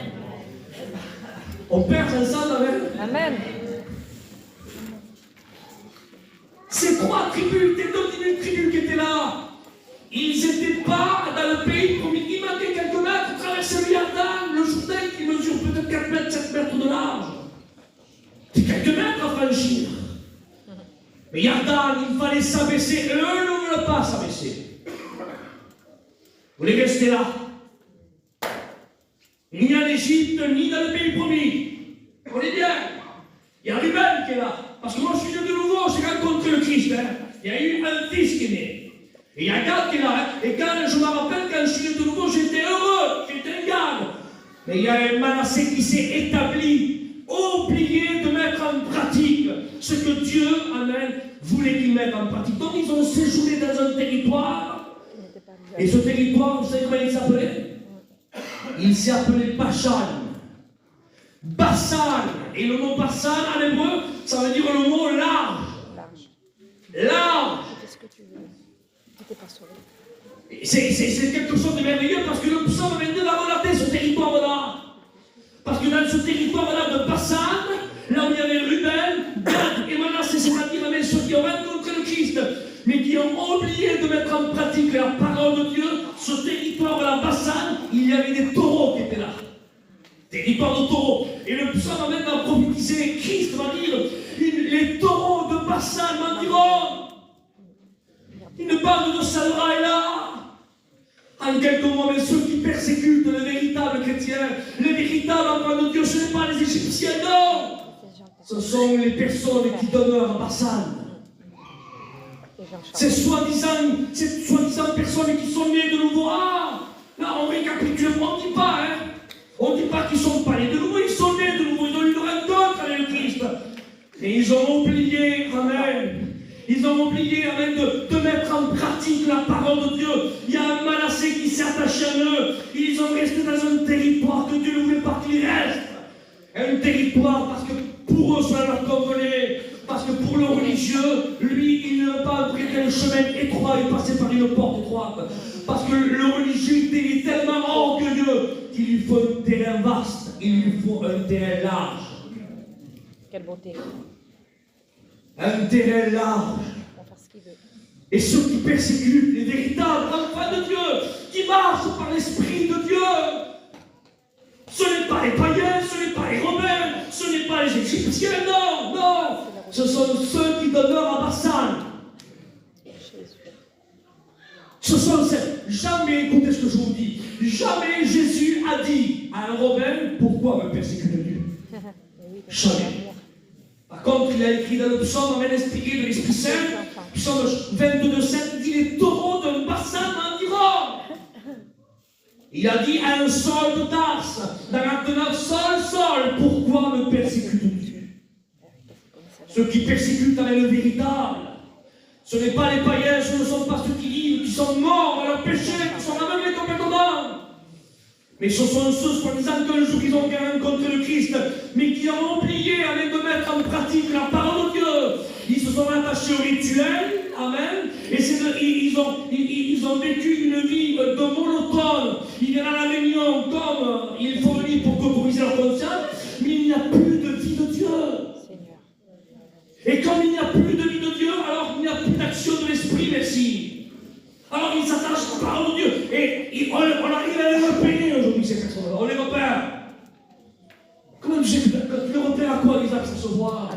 A: On perce ensemble, amen.
C: Amen.
A: Ces 3 tribus, les 2 tribus qui étaient là, ils n'étaient pas dans le pays promis. Il manquait quelques mètres, traverser le Jordan, le Jourdain qui mesure peut-être 4 mètres, 7 mètres de large. C'est quelques mètres à franchir. Mais Jordan, il fallait s'abaisser, et eux ne veulent pas s'abaisser. Vous voulez rester là. Ni en Égypte, ni dans le pays promis. Vous voyez bien. Il y a Ruben qui est là. Parce que moi je suis né de nouveau, j'ai rencontré le Christ. Il y a eu un fils qui est né. Et il y a Gad qui est là. Et quand je me rappelle, quand je suis né de nouveau, j'étais heureux, j'étais un Gad. Mais il y a un Manassé qui s'est établi, oublié de mettre en pratique ce que Dieu, amen, voulait qu'il mette en pratique. Donc ils ont séjourné dans un territoire. Et ce territoire, vous savez comment il s'appelait? Il s'est appelé Bashan. Bassan. Et le mot Bassan en hébreu, ça veut dire le mot large. Large.
C: Qu'est-ce que tu veux? Tu t'es pas sauvé.
A: C'est quelque chose de merveilleux parce que le psaume 22 va relater ce territoire-là. Parce que dans ce territoire-là de Bassan, là où il y avait Ruben, Gad et Manassé, c'est-à-dire même ceux qui ont rencontré le Christ, mais qui ont oublié de mettre en pratique la parole de Dieu, ce territoire-là, Bassan, il y avait des taureaux qui étaient là. Territoire de taureaux. Et le psaume même a prophétisé, Christ va dire, les taureaux de Bassan m'environneront. Une bande de soldats est là. En quelques mots, mais ceux qui persécutent les véritables chrétiens, les véritables enfants de Dieu, ce n'est pas les Égyptiens, non. Ce sont les personnes qui demeurent à Bassan. Ces soi-disant personnes qui sont nées de nouveau. Ah, là on récapitule, on ne dit pas, hein. On ne dit pas qu'ils ne sont pas nés de nouveau, ils sont nés de nouveau, ils ont eu une rencontre avec le Christ. Et ils ont oublié, amen. Ils ont oublié, amen, de mettre en pratique la parole de Dieu. Il y a un Manassé qui s'est attaché à eux. Ils ont resté dans un territoire que Dieu ne voulait pas qu'ils restent. Un territoire parce que pour eux cela leur convenait. Parce que pour le religieux, lui, il ne veut pas prêter un chemin étroit et passer par une porte étroite. Parce que le religieux est tellement orgueilleux qu'il lui faut un terrain vaste, il lui faut un terrain large.
C: Quelle beauté.
A: Un terrain large.
C: Il va faire ce qu'il veut.
A: Et ceux qui persécutent les véritables enfants de Dieu, qui marchent par l'Esprit de Dieu, ce n'est pas les païens, ce n'est pas les Romains, ce n'est pas les Égyptiens, non, non. Ce sont ceux qui demeurent à Bassan. Ce sont ceux. Jamais, écoutez ce que je vous dis, jamais Jésus a dit à un Romain, pourquoi me persécutes-tu? Jamais. Par contre, il a écrit dans le psaume, amen, inspiré de l'Esprit Saint, psaume 22:7, il dit les taureaux d'un bassin m'environnent. Il a dit à un sol de Tarse, dans l'acte 9, sol, pourquoi me persécutes-tu? Ceux qui persécutent avec le véritable, ce n'est pas les païens, ce ne sont pas ceux qui vivent, qui sont morts dans leur péché, qui sont aveuglés complètement. Mais ce sont ceux, soi-disant qu'un jour ils ont rencontré le Christ, mais qui ont oublié avec de mettre en pratique la parole de Dieu. Ils se sont attachés au rituel, amen, et ils ont vécu une vie de monotone. Ils viennent à la réunion comme il faut venir pour corriger leur conscience, mais il n'y a plus de vie de Dieu. Et comme il n'y a plus de vie de Dieu, alors il n'y a plus d'action de l'Esprit, merci. Alors ils s'attachent à la parole de Dieu. Et on arrive à les repérer aujourd'hui, ces personnes-là. On les repère. Comment tu sais que tu les repères à quoi, Isaac? Ça se voit.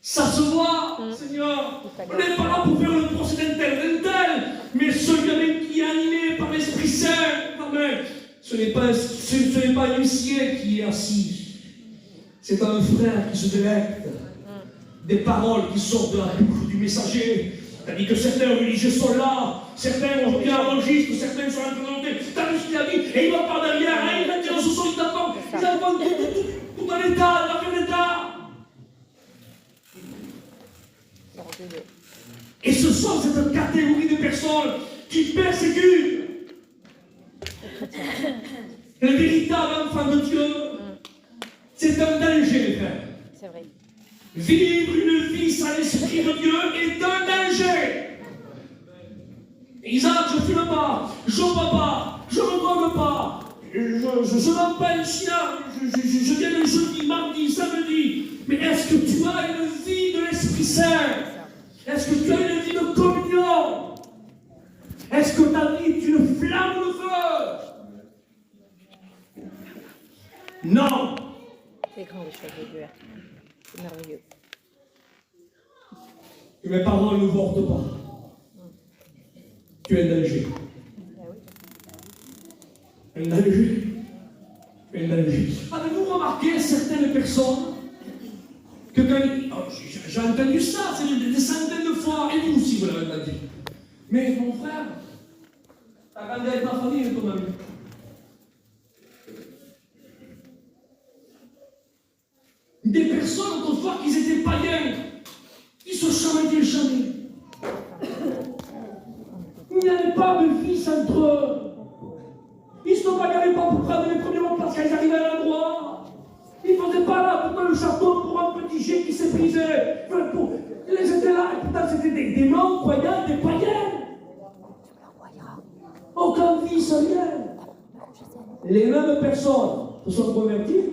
A: Ça se voit, Seigneur. On n'est pas là pour faire le procès d'un tel, mais celui qui est animé par l'Esprit Saint. Amen. Ce n'est pas un huissier qui est assis. C'est un frère qui se délecte des paroles qui sortent de la bouche du messager. C'est-à-dire que certains religieux sont là, certains ont bien enregistré, certains sont en train de monter. T'as vu ce qu'il a dit? Et il va par derrière, hein, il va dire ce sont les enfants, tout dans l'état, dans quel état? Et ce sont cette catégorie de personnes qui persécutent le véritable enfant de Dieu. C'est un danger, les frères.
C: C'est vrai.
A: Vivre une vie sans l'Esprit de Dieu est un danger. Isaac, je ne fume pas, je ne bois pas, je ne drogue pas, je n'en pas un chien, je viens le jeudi, mardi, samedi. Mais est-ce que tu as une vie de l'Esprit Saint? Est-ce que tu as une vie de communion? Est-ce que ta vie est une flamme de feu? Non.
C: C'est grand les choses de Dieu. C'est merveilleux.
A: Que mes paroles ne portent pas. Tu es un danger. Un danger. Un danger. Avez-vous remarqué certaines personnes que quand... j'ai entendu ça, c'est des centaines de fois, et vous aussi vous l'avez entendu. Mais mon frère, t'as grandi avec ma famille, ton ami. Des personnes autrefois qui étaient païens, qui se chamaient jamais. Il n'y avait pas de fils entre eux. Ils ne se bagarraient pas pour prendre les premiers mots parce qu'ils arrivaient à l'endroit. Ils ne faisaient pas là tout le château pour un petit jet qui s'est brisé. Ils étaient là, et pourtant c'était des non-croyants, des païens. Aucun fils, rien. Les mêmes personnes se sont converties.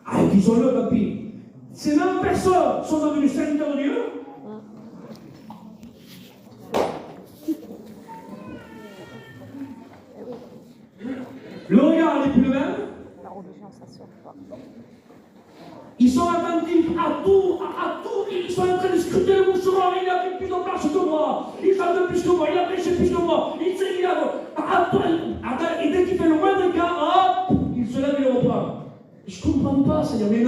A: Ah, et disons-le, papy. Ces mêmes personnes sont devenues serviteurs de Dieu. Le regard n'est plus le même.
C: La religion, ça sort pas.
A: Ils sont attentifs à
D: de plus que moi, il a péché plus que moi, il sait qu'il a... Et dès qu'il fait le moindre cas, hop, il se lève et le reprend. Je ne comprends pas, Seigneur, mais le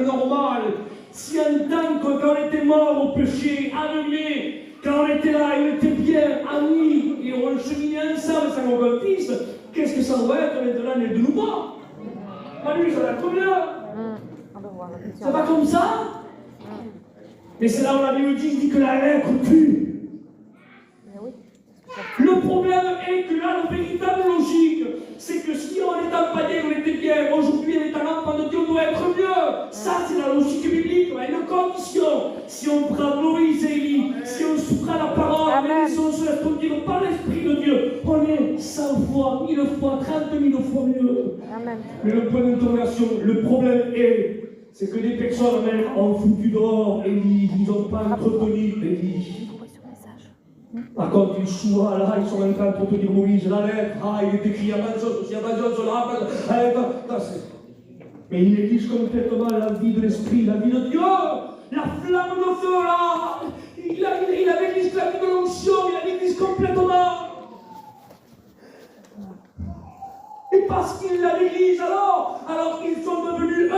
D: normal, si un temps, quand on était mort au péché, aveuglé, quand on était là, on était bien, amis, et on cheminait ensemble sans aucun fils, qu'est-ce que ça doit être maintenant, il est de nouveau? Pas lui, ça va être bien. C'est pas comme ça? Mais c'est là où la Bible dit que la lettre tue. Le problème est que là, la véritable logique, c'est que si on est un païen, on était bien, aujourd'hui on est un enfant de Dieu, on doit être mieux. Ça, c'est la logique biblique, mais une condition. Si on prend Moïse et Élie, si on souffre à la parole, si on se laisse conduire par l'Esprit de Dieu, on est 100 fois, 1000 fois, 30 000 fois mieux. Amen. Mais le point d'interrogation, le problème c'est que les personnes même ont foutu dehors Élie, ils n'ont pas entretenu Élie. Par contre, ils choix là, ils sont en train d'entretenir Moïse, la lettre, il est écrit à Amazon, mais ils négligent complètement la vie de l'esprit, la vie de Dieu, la flamme de feu là, il avait néglige la vie de l'onction, il la néglige complètement. Et parce qu'ils la négligent alors ils sont devenus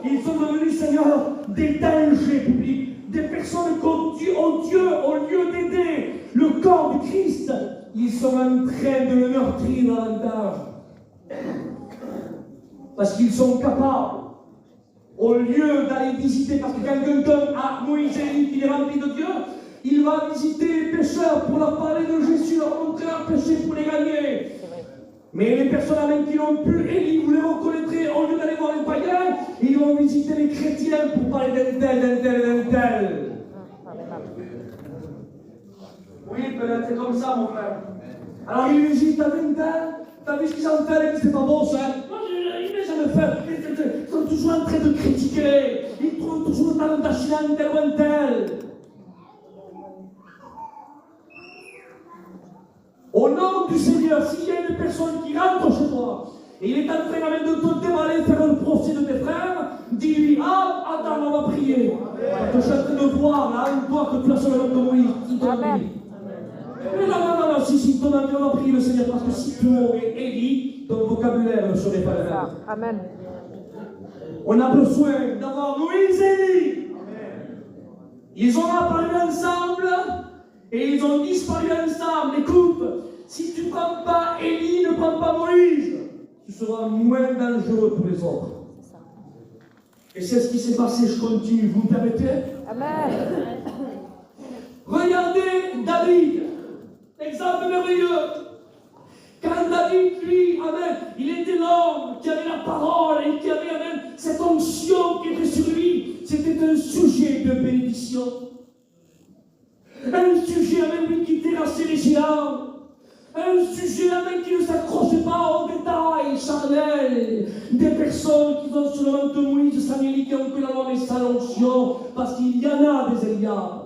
D: ils sont devenus, Seigneur, des dangers publics, des personnes qui ont Dieu, au lieu d'aider le corps du Christ, ils sont en train de le meurtrir davantage. Parce qu'ils sont capables, au lieu d'aller visiter, parce que quand quelqu'un a Moïse et Élie qui est rempli de Dieu, il va visiter les pécheurs pour leur parler de Jésus, leur montrer leur péché pour les gagner. Mais les personnes même qui l'ont pu, Élie, vous les reconnaîtrez, au lieu d'aller voir les païens, ils vont visiter les chrétiens pour parler d'un tel. Oui, peut-être c'est comme ça, mon frère. Alors il lui dit, t'as vu une telle? T'as vu ce qu'ils ont fait? C'est pas bon, ça. Moi, il n'est jamais fait. Ils sont toujours en train de critiquer. Ils trouvent toujours le talent d'Achille un tel ou un tel. Au nom du Seigneur, s'il y a une personne qui rentre chez toi et il est en train avec de te déballer faire un procès de tes frères, dis-lui, attends, on va prier. Parce que je suis en train de voir là, une fois que tu as sur le nom de Moïse. Amen. Mais non, si, ton ami, on va prier le Seigneur, parce que si tu aurais Élie, ton vocabulaire ne serait pas le même. Amen. On a besoin d'avoir Moïse et Élie. Ils ont apparu ensemble. Et ils ont disparu ensemble. Écoute, si tu ne prends pas Élie, ne prends pas Moïse, tu seras moins dangereux pour les autres. Et c'est ce qui s'est passé, je continue, vous me permettez? Amen. Regardez David, exemple merveilleux. Quand David, lui, il était l'homme qui avait la parole et qui avait cette onction qui était sur lui. C'était un sujet de bénédiction. Un sujet lui qui terrassait les géants. Un sujet qui ne s'accrochait pas aux détails charnels des personnes qui sont sur le ventre de Moïse, Samuel, qui ont que la loi mais sans onction, parce qu'il y en a des Eliab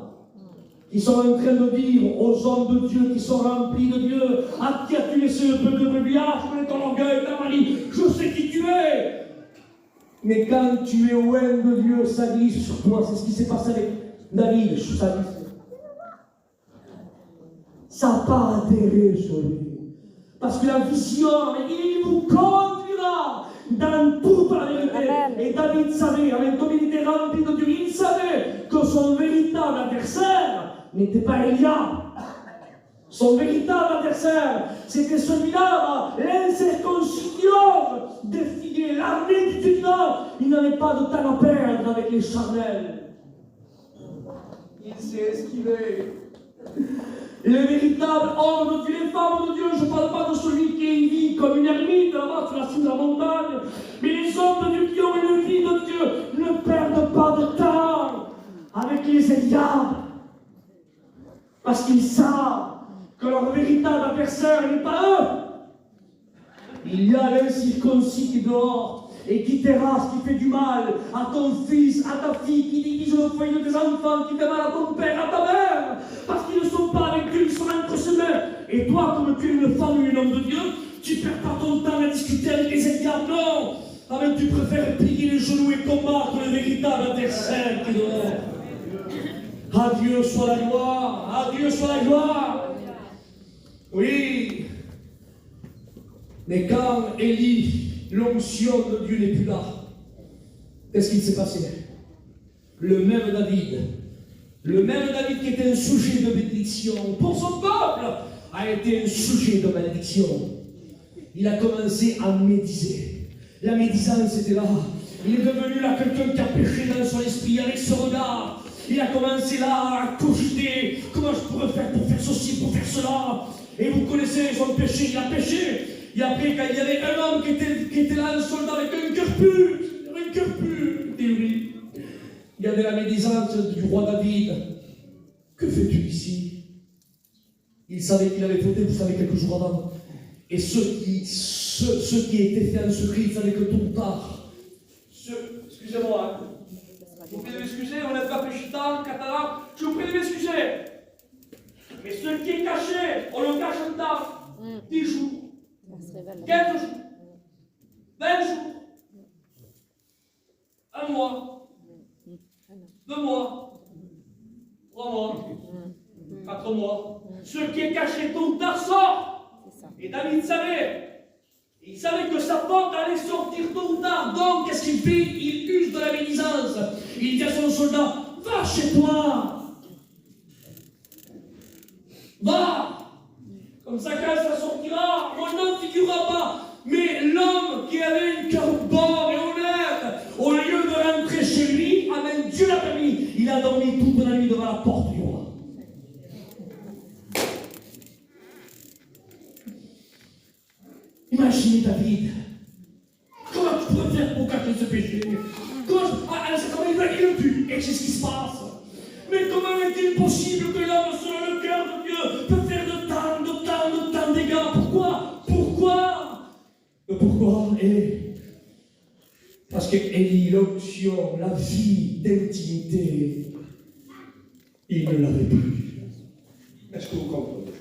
D: qui sont en train de dire aux hommes de Dieu qui sont remplis de Dieu, à qui as-tu laissé le peu de brebis? Je connais ton orgueil, ta manie, je sais qui tu es. Mais quand tu es loin de Dieu, ça glisse sur toi. C'est ce qui s'est passé avec David, ça glisse. Ça n'a pas intérêt sur lui. Parce que la vision, il vous conduira dans toute la vérité. Et David savait, comme il était rempli de Dieu, il savait que son véritable adversaire n'était pas Eliab. Son véritable adversaire, c'était celui-là, l'incirconcis qui ose défier l'armée du Dieu. Il n'avait pas de temps à perdre avec les charnels. Il s'est esquivé. Le véritable homme de Dieu, les femmes de Dieu, je ne parle pas de celui qui vit comme une ermite là-bas sur la cime de la montagne, mais les hommes de Dieu qui ont une vie de Dieu ne perdent pas de temps avec les Eliab, parce qu'ils savent que leur véritable adversaire n'est pas eux. Il y a l'incirconcis qui est dehors et qui terrasse, qui fait du mal à ton fils, à ta fille, qui divise le foyer de tes enfants, qui fait mal à ton père, à ta mère, parce qu'ils ne sont pas avec Dieu, ils sont entre ses mains. Et toi, comme tu es une femme ou un homme de Dieu, tu ne perds pas ton temps à discuter avec les Eliab, non. Mais tu préfères plier les genoux et combattre le véritable adversaire qui est dehors. À Dieu soit la gloire, à Dieu soit la gloire. Oui. Mais quand Élie, l'onction de Dieu n'est plus là, qu'est-ce qui s'est passé? Le même David qui était un sujet de bénédiction pour son peuple, a été un sujet de malédiction. Il a commencé à médiser. La médisance était là. Il est devenu là quelqu'un qui a péché dans son esprit avec ce regard. Il a commencé là à cogiter. Comment je pourrais faire pour faire ceci, pour faire cela? Et vous connaissez son péché, il a péché. Et après, quand il y avait un homme qui était là, un soldat avec un cœur pur, théorie. Il y avait la médisance du roi David. Que fais-tu ici? Il savait qu'il avait fauté, vous savez, quelques jours avant. Et ceux qui étaient faits en secret, ils savaient que tôt ou tard. Excusez-moi, je vous prie de m'excuser, on n'est pas péchitant, catalan, je vous prie de m'excuser. Mais ce qui est caché, on le cache en temps. 10 jours, 15 jours, 20 jours, 1 mois, 2 mois, 3 mois, 4 mois. Ce qui est caché tôt ou tard sort. Et David savait. Il savait que sa porte allait sortir tôt ou tard. Donc, qu'est-ce qu'il fait? Il use de la médisance. Il dit à son soldat, va chez toi. Va. Comme ça, quand ça sortira, mon nom ne figurera pas. Mais l'homme qui avait un cœur bon et honnête, au lieu de rentrer chez lui, amen, Dieu l'a permis. Il a dormi toute la nuit devant la porte du roi. Imaginez David. Comment tu pourrais faire pour cacher ce péché? Comment il le tue? Et c'est ce qui se passe. Mais comment est-il possible que l'homme selon le cœur de Dieu peut faire de tant de dégâts? Pourquoi? Parce que Élie, l'onction, la vie d'intimité, il ne l'avait plus. Est-ce que vous comprenez?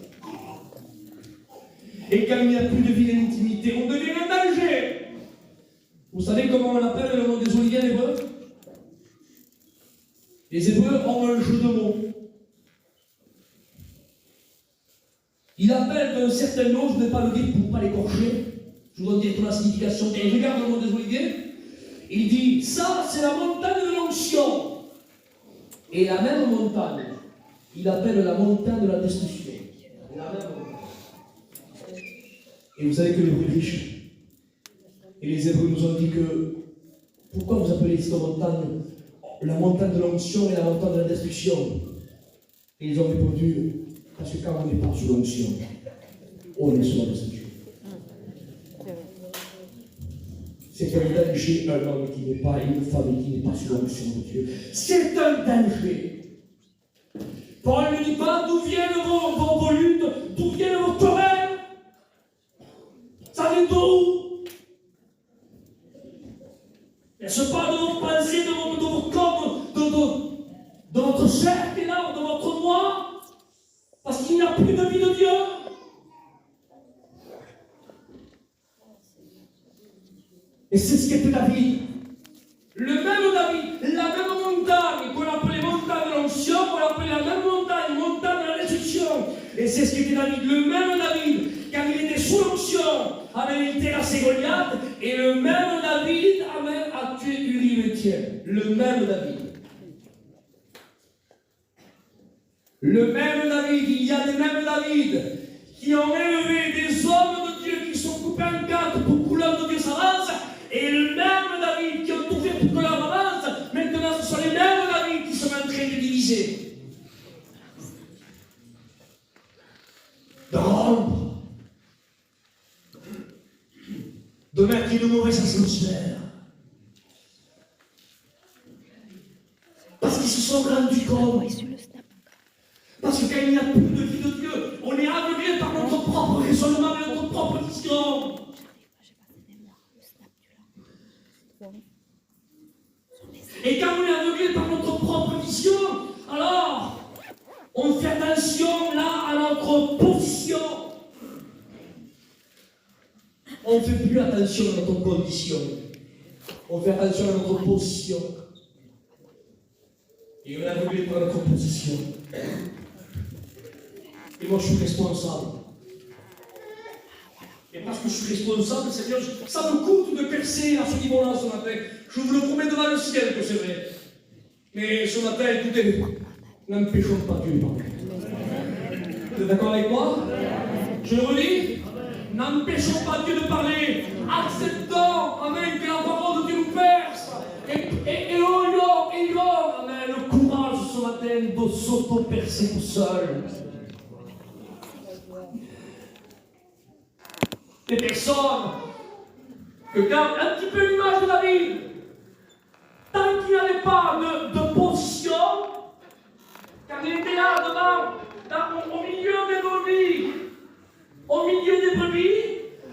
D: Et quand il n'y a plus de vie d'intimité, on devient un danger. Vous savez comment on appelle le monde des Oliviers en hébreu? Les Hébreux ont un jeu de mots. Il appelle d'un certain nom, je ne vais pas le dire pour ne pas l'écorcher, je vous donne directement la signification. Et il regarde le monde des Oliviers, il dit, ça c'est la montagne de l'onction. Et la même montagne, il appelle la montagne de la destruction. La même montagne. Et vous savez que les riches et les Hébreux nous ont dit que pourquoi vous appelez cette montagne la montagne de l'onction et la montagne de la destruction? Et ils ont répondu parce que quand on n'est pas sous l'onction, on est sous la destruction. C'est un danger, un homme qui n'est pas, une femme qui n'est pas sous l'onction de Dieu. C'est un danger. Paul ne dit pas d'où viennent vos luttes, d'où viennent vos querelles. Ça vient d'où? Est-ce pas de vos pensées, de vos corps, de votre chair qui est là, de votre moi? Parce qu'il n'y a plus de vie de Dieu. Et c'est ce qu'était David. Le même David, la même montagne qu'on appelait montagne de l'onction, on l'appelait la même montagne de la destruction. Et c'est ce qu'était David. Le même David, quand il était sous l'onction, avait terrassé Goliath, et le même David a tué Uri le Hittite. Le même David. Le même David, il y a des mêmes David qui ont élevé des hommes de Dieu qui sont coupés en quatre pour que l'homme de Dieu s'avance, et le même David qui ont tout fait pour que l'homme avance. Maintenant, ce sont les mêmes David qui sont en train de diviser. De rompre, de mettre une mauvaise atmosphère. Parce qu'ils se sont rendus compte. Parce que quand il n'y a plus de vie de Dieu, on est aveuglé par notre propre raisonnement et notre propre vision. Et quand on est aveuglé par notre propre vision, alors on fait attention là à notre position. On ne fait plus attention à notre condition. On fait attention à notre position. Et on est aveuglé par notre position. Et moi, je suis responsable. Et parce que je suis responsable, Seigneur, ça me coûte de percer à ce niveau-là ce matin. Je vous le promets devant le ciel que c'est vrai. Mais ce matin, écoutez, n'empêchons pas Dieu de parler. Vous êtes d'accord avec moi? Je le redis, n'empêchons pas Dieu de parler. Acceptons, amen, que la parole de Dieu nous perce. Et ayons, amen, le courage ce matin de s'auto-percer tout seul. Des personnes que gardent un petit peu l'image de David, tant qu'il n'avait pas de position, car il était là devant, au milieu des brebis,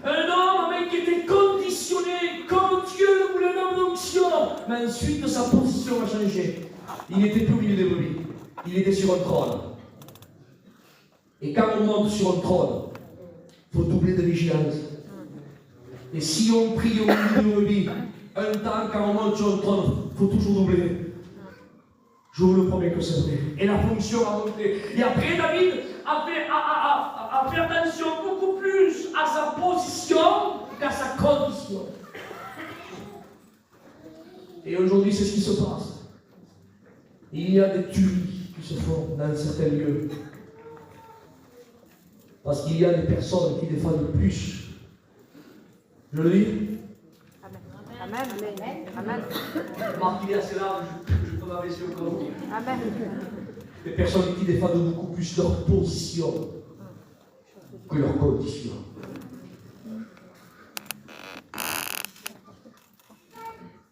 D: un homme qui était conditionné, comme Dieu le voulait, un homme d'onction. Mais ensuite, sa position a changé. Il n'était plus au milieu des brebis, il était sur un trône. Et quand on monte sur un trône, il faut doubler de vigilance. Et si on prie au milieu de brebis, un temps, quand on monte sur un trône, il faut toujours doubler. Je vous le promets que c'est vrai. Et la fonction a monté. Et après, David a fait attention beaucoup plus à sa position qu'à sa condition. Et aujourd'hui, c'est ce qui se passe. Il y a des tueries qui se font dans certains lieux. Parce qu'il y a des personnes qui défendent plus. Je le dis.
C: Amen. Amen.
D: Marc, il est assez large, je peux m'abaisser au corps.
C: Amen.
D: Des personnes qui défendent beaucoup plus leur position que leur condition.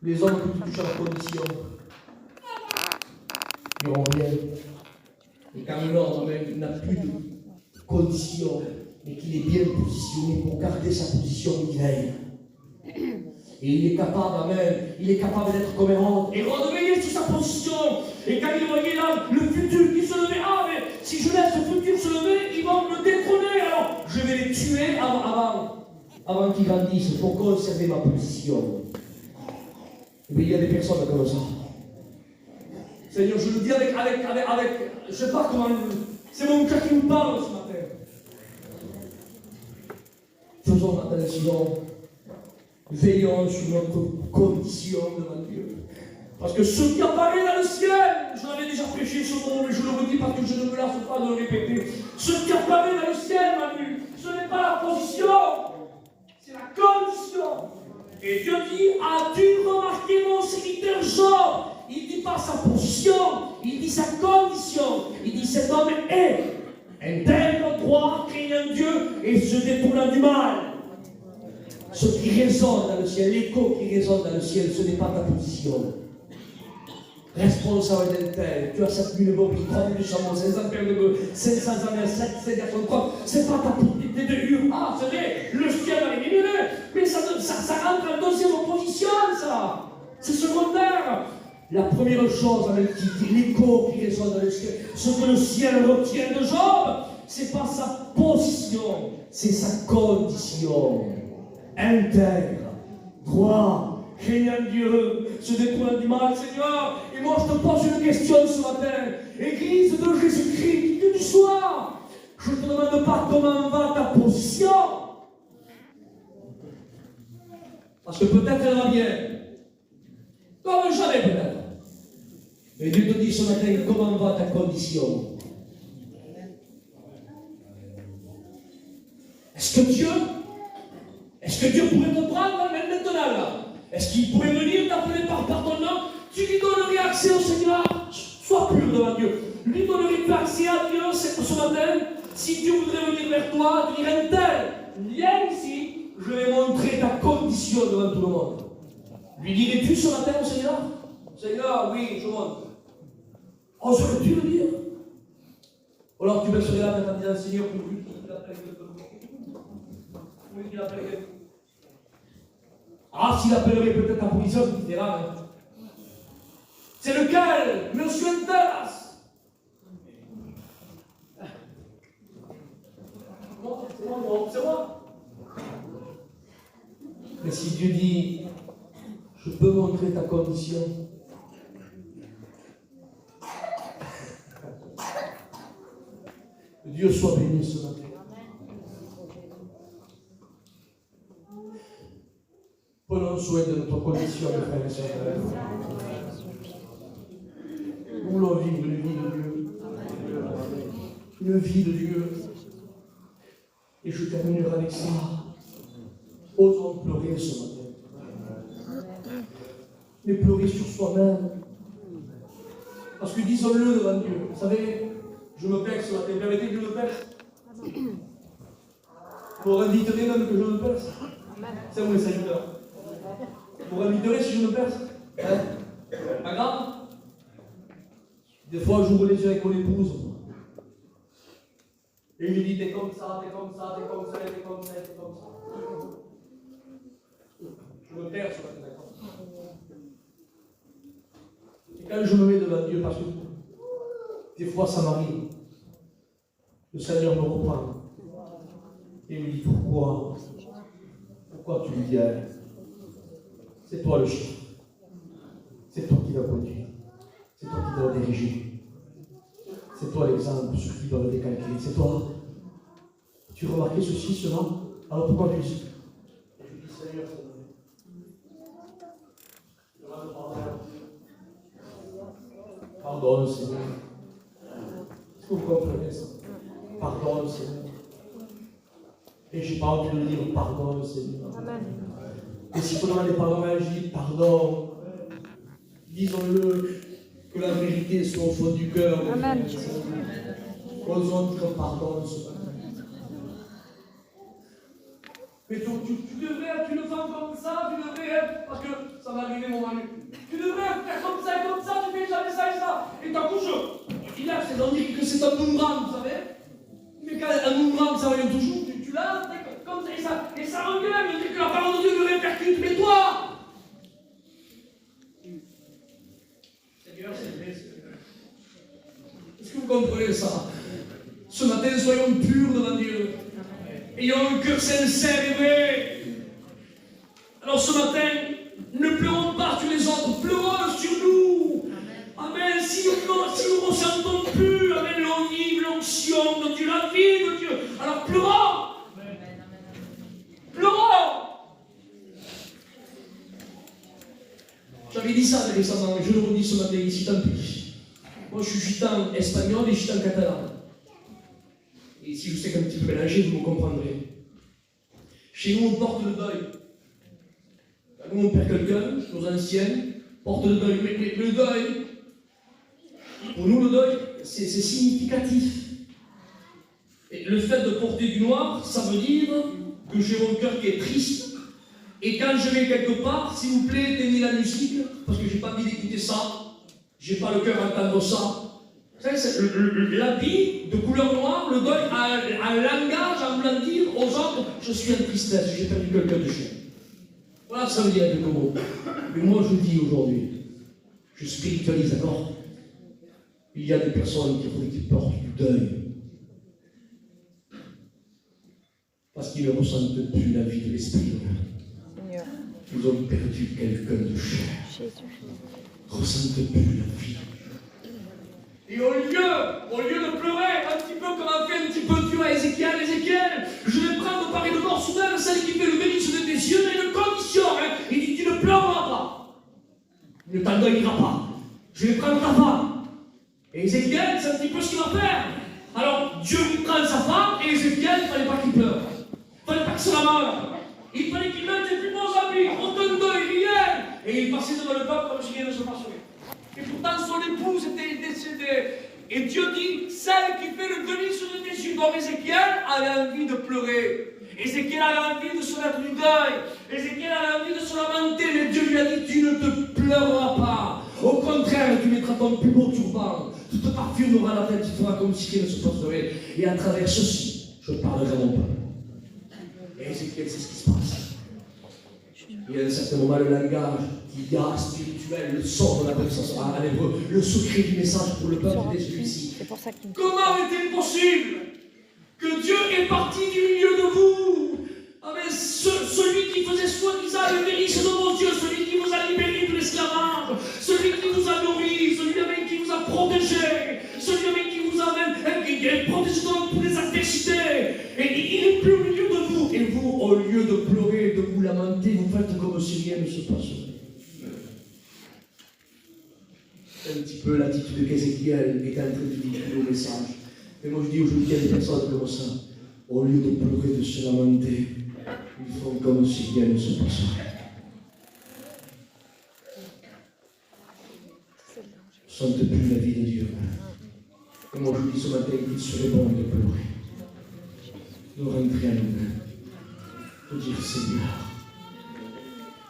D: Les hommes qui touchent à leur condition, ils n'auront rien. Et quand l'homme n'a plus de condition, mais qu'il est bien positionné pour garder sa position, il règne. Et il est capable, amen, il est capable d'être comme Hérode et redevenir sur sa position. Et quand il voyait là le futur qui se levait, mais si je laisse le futur se lever, ils vont me détrôner. Alors je vais les tuer avant qu'ils grandissent pour conserver ma position. Mais il y a des personnes comme ça. Seigneur, je le dis avec je ne sais pas comment, c'est mon cœur qui nous parle ce matin. Faisons attention. Veillons sur notre condition devant Dieu. Parce que ce qui apparaît dans le ciel, je l'avais déjà prêché ce mot, mais je le redis parce que je ne me lasse pas de le répéter. Ce qui apparaît dans le ciel, Manu, ce n'est pas la position, c'est la condition. Et Dieu dit, as-tu remarqué mon serviteur Job? Il ne dit pas sa position, il dit sa condition. Il dit cet homme est intègre, droit, craignant Dieu et se détournant du mal. Ce qui résonne dans le ciel, l'écho qui résonne dans le ciel, ce n'est pas ta position. Responsable d'un tel, tu as 7000 brebis, 3200 mots, 500 paires de bœufs, 500 années, 7 garçons de croix, c'est pas ta possibilité de hurler. Ah, c'est vrai, le ciel va éliminer, mais ça rentre en deuxième position, ça. C'est secondaire. La première chose avec l'écho qui résonne dans le ciel, ce que le ciel retient de Job, c'est pas sa position, c'est sa condition. Intègre, droit, craignant Dieu, se détournant du mal, Seigneur. Et moi, je te pose une question ce matin. Église de Jésus-Christ, qui que tu sois, je ne te demande pas comment va ta position. Parce que peut-être elle va bien. Comme jamais peut-être. Mais Dieu te dit ce matin, comment va ta condition? Est-ce que Dieu pourrait te prendre même maintenant là? Est-ce qu'il pourrait venir t'appeler par ton nom? Tu lui donnerais accès au Seigneur? Sois pur devant Dieu. Lui donnerais accès à Dieu ce matin? Si Dieu voudrait venir vers toi, te dire un tel, viens ici, je vais montrer ta condition devant tout le monde. Lui dirais-tu ce matin au Seigneur? Seigneur, oui, je montre. Oserais-tu le dire? Ou alors tu baisserais la tête en disant Seigneur, pour lui qu'il appelle quelqu'un. Ah, s'il appellerait peut-être la police, il dira. C'est lequel? Monsieur Enteras. C'est moi. Mais si Dieu dit, je peux montrer ta condition. Que Dieu soit béni ce matin. Prenons soin de notre condition, mes frères et sœurs. Nous voulons vivre une vie de Dieu. Une vie de Dieu. Et je terminerai avec ça. Osons pleurer ce matin. Mais pleurer sur soi-même. Parce que disons-le devant Dieu. Vous savez, je me perce ce matin. Permettez que je me perce. Vous inviterez même que je me perce. C'est vous les serviteurs. Vous inviterez si je me perce. Hein? Pas grave. Des fois, j'ouvre les yeux avec mon épouse. Et je lui dis, t'es comme ça, t'es comme ça, t'es comme ça, t'es comme ça, t'es comme ça. Je me perds sur la tête. Et quand je me mets devant Dieu, parce que des fois ça m'arrive, le Seigneur me reprend. Et il me dit, pourquoi tu me dis, c'est toi le chef. C'est toi qui vas conduire. C'est toi qui dois diriger. C'est toi l'exemple, ceux qui doivent décalquer. C'est toi. Tu remarquais ceci, cela? Alors pourquoi tu dis? Et je dis, Seigneur, pardonne, Seigneur. Est-ce que vous comprenez ça? Pardonne, Seigneur. Et je n'ai pas envie de dire pardonne, Seigneur. Amen. Et si on a des pardons, je dis pardon. Disons-le, que la vérité soit au fond du cœur. Amen. Osons dire pardon ce matin. Mais tu devrais, tu le sens comme ça, tu devrais être, parce que ça va arriver mon mari. Tu devrais faire comme ça, tu fais jamais ça et ça. Et ta couche, il a, c'est d'en dire que c'est un boomerang, vous savez. Mais quand un boomerang, ça revient toujours, tu l'as, comme ça, et ça revient, il dit que la parole de Dieu le répercute, mais toi, Seigneur, c'est vrai, Seigneur. Est-ce que vous comprenez ça? Ce matin, soyons purs devant Dieu. Ayons un cœur sincère et vrai. Alors ce matin, ne pleurons pas sur les autres, pleurons sur nous. Amen. Si nous ressentons plus, amen, l'onction de Dieu, la vie de Dieu, alors pleurons. Pleurons. J'avais dit ça récemment, et je le redis ce matin ici, tant pis. Moi je suis gitan espagnol et gitan catalan. Et si je sais qu'un petit peu mélangé, vous me comprendrez. Chez nous, on porte le deuil. Quand nous, on perd quelqu'un, nos anciens portent le deuil. Mais le deuil, pour nous, le deuil, c'est significatif. Et le fait de porter du noir, ça veut dire que j'ai mon cœur qui est triste. Et quand je vais quelque part, s'il vous plaît, éteignez la musique, parce que je n'ai pas envie d'écouter ça. Je n'ai pas le cœur à entendre ça. L'habit de couleur noire, le deuil a un langage à vouloir dire aux autres, je suis en tristesse, j'ai perdu quelqu'un de cher. Voilà ce que ça veut dire avec le mot. Mais moi je dis aujourd'hui, je spiritualise, d'accord? Il y a des personnes qui portent du deuil. Parce qu'ils ne ressentent plus la vie de l'esprit. Ils ont perdu quelqu'un de cher. Ressentent plus la vie. Et au lieu de pleurer un petit peu comme a fait un petit peu Dieu à Ézéchiel, je vais prendre par une mort soudaine celle qui fait le délice de tes yeux, mais une condition, hein. Il dit, tu ne pleureras pas. Ne t'endeuilleras pas. Je vais prendre ta femme. Et Ézéchiel, c'est un petit peu ce qu'il va faire. Alors, Dieu lui prend sa femme, et Ézéchiel, il ne fallait pas qu'il pleure. Il ne fallait pas qu'il se la meure. Il fallait qu'il mette ses plus bons habits, aucun deuil, rien. Et il passait devant le peuple comme si rien ne se passait. Et pourtant son épouse était décédée. Et Dieu dit, celle qui fait le délice de tes yeux. Donc Ézéchiel avait envie de pleurer. Ézéchiel avait envie de se mettre du deuil. Ézéchiel avait envie de se lamenter. Mais Dieu lui a dit, tu ne te pleureras pas. Au contraire, tu mettras ton plus beau turban. Tu te parfumeras la tête, tu feras comme si rien ne se passerait. Et à travers ceci, je parlerai à mon peuple. Et Ézéchiel, c'est ce qui se passe. Il y a à un certain moment le langage qui est spirituel, le sort de la puissance à l'hébreu, le secret du message pour le peuple était celui-ci. Comment est-il possible que Dieu est parti du milieu de vous? Avec celui qui faisait soi-disant le délice de vos yeux, celui qui vous a libéré de l'esclavage, celui qui vous a nourri, celui qui vous a protégé, celui qui vous a protégé dans le peu l'attitude qu'Ézéchiel est en train de véhiculer au message. Mais moi je dis aujourd'hui, il y a des personnes comme ça. Au lieu de pleurer, de se lamenter, ils font comme si rien ne se passait. Ne sente plus la vie de Dieu. Et moi je dis ce matin qu'il serait bon de pleurer, de rentrer à nous-mêmes, de dire Seigneur,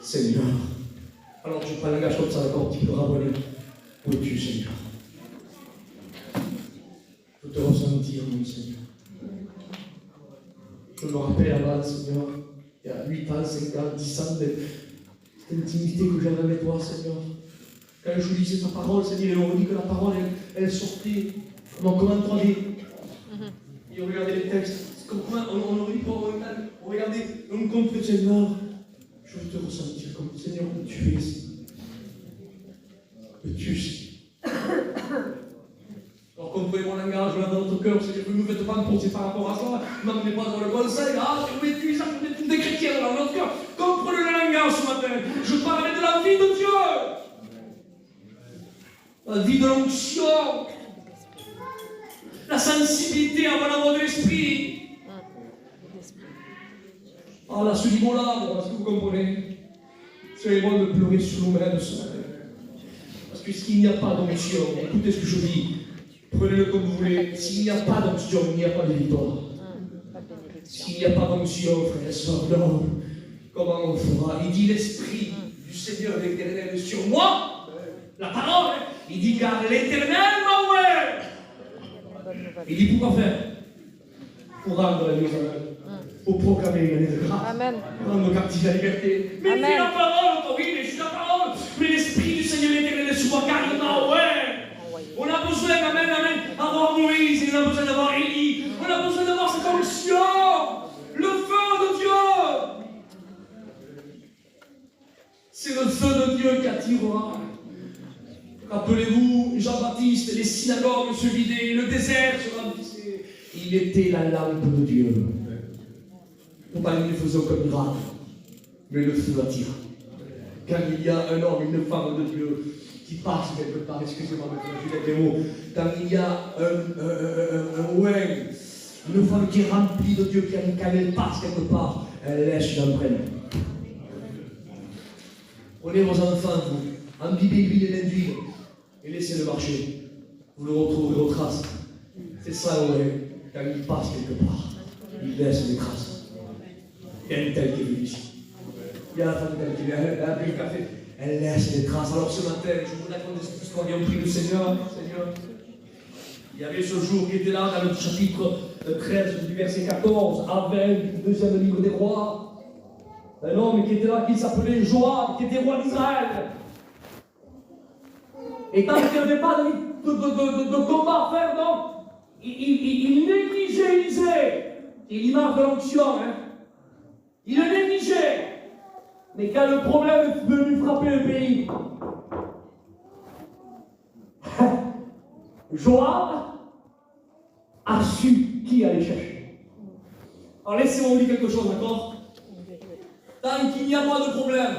D: Seigneur. Alors je prends un langage comme ça, d'accord, tu peux rabonner. Où es-tu, Seigneur? Je veux te ressentir, mon Seigneur. Je me rappelle avant, Seigneur, il y a 8 ans, 5 ans, 10 ans, cette intimité que j'avais avec toi, Seigneur. Quand je lisais ta parole, Seigneur, et on dit que la parole, elle sortait comme un 3D. Et on regardait les textes, comme on regardait, on compte, Seigneur, je veux te ressentir comme Seigneur, où tu es ici. Que tu es. Alors comprenez mon langage, là dans notre cœur, Seigneur, ne me faites pas penser par rapport à ça, ne m'amenez pas dans le conseil, je vais utiliser ça pour des chrétiens dans notre cœur. Comprenez le langage ce matin. Je parle de la vie de Dieu. La vie de l'onction, la sensibilité avant la voix de l'esprit. Ah là, ce niveau-là, est-ce que vous comprenez? C'est bon de pleurer sur nous-mêmes ce matin. Parce que s'il n'y a pas d'onction, écoutez ce que je dis, prenez-le comme vous voulez, s'il n'y a pas d'onction, il n'y a pas de victoire. S'il n'y a pas d'onction, frères et sœurs, non, comment on fera? Il dit l'esprit du Seigneur l'Éternel est sur moi, la parole. Il dit car l'Éternel m'a ouvert. Il dit pourquoi faire? Pour rendre la vie aux aveugles, pour proclamer une année de grâce, pour rendre nos captifs la liberté. Mais c'est la parole, oui, mais je suis la parole. Mais l'Esprit du Seigneur l'Éternel est sur moi car il m'a ouvert. On a besoin, amen, d'avoir Moïse, et on a besoin d'avoir Élie. On a besoin d'avoir cette onction, le feu de Dieu. C'est le feu de Dieu qui attirera. Rappelez-vous, Jean-Baptiste, les synagogues se vidaient, le désert se remplissait. Il était la lampe de Dieu. Pourquoi il ne faisait aucun miracle, mais le feu attire. Quand il y a un homme, une femme de Dieu qui passe quelque part, excusez-moi, je vais des mots, quand il y a une femme qui est remplie de Dieu, quand elle passe quelque part, elle laisse une empreinte. Prenez vos enfants, vous, imbibez l'huile et l'huile, et laissez-le marcher. Vous le retrouverez aux traces. C'est ça, quand il passe quelque part, il laisse des traces. Il y a une telle qui est venue ici. Il y a la femme qui est venue, elle a bu le café. Elle laisse des traces. Alors ce matin, je vous raconte cette histoire et on prie le Seigneur. Il y avait ce jour qui était là dans le chapitre 13 du verset 14 à 20 du deuxième livre des rois. Un homme qui était là, qui s'appelait Joab, qui était roi d'Israël. Et tant qu'il n'y avait pas de combat à faire, donc, il négligeait Élisée. Et l'image de l'onction, hein. Il le négligeait. Mais quand le problème est venu frapper le pays, Joab a su qui allait chercher. Alors laissez-moi vous dire quelque chose, d'accord? Tant qu'il n'y a pas de problème,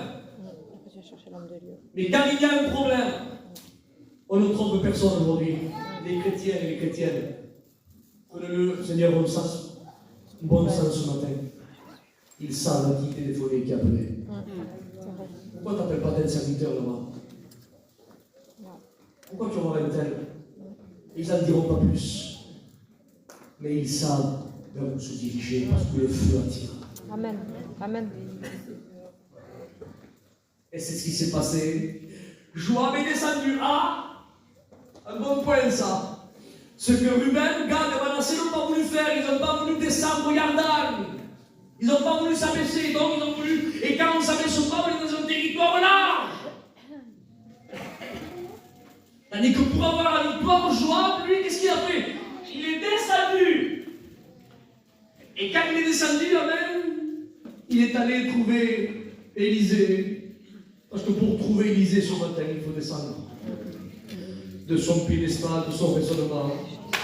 D: mais quand il y a un problème, on ne trompe personne aujourd'hui, les chrétiens et les chrétiennes. Prenez-le, Seigneur, bon sens ce matin. Ils savent à qui téléphoner, qui appeler. Pourquoi tu n'appelles pas tel serviteur là-bas? Pourquoi tu auras un tel? Ils n'en diront pas plus. Mais ils savent vers où se diriger parce que le feu attire.
C: Amen. Amen.
D: Et c'est ce qui s'est passé. Joab est descendu à un bon point, ça. Ce que Ruben, Gad et Manassé n'ont pas voulu faire, ils n'ont pas voulu descendre au Yardan. Ils n'ont pas voulu s'abaisser, donc ils ont voulu. Et quand on ne s'abaisse pas, on est dans un territoire large. Tandis que pour avoir la victoire, Joab, lui, qu'est-ce qu'il a fait? Il est descendu. Et quand il est descendu, amen, il est allé trouver Élisée. Parce que pour trouver Élisée ce matin, il faut descendre. De son piédestal, de son raisonnement,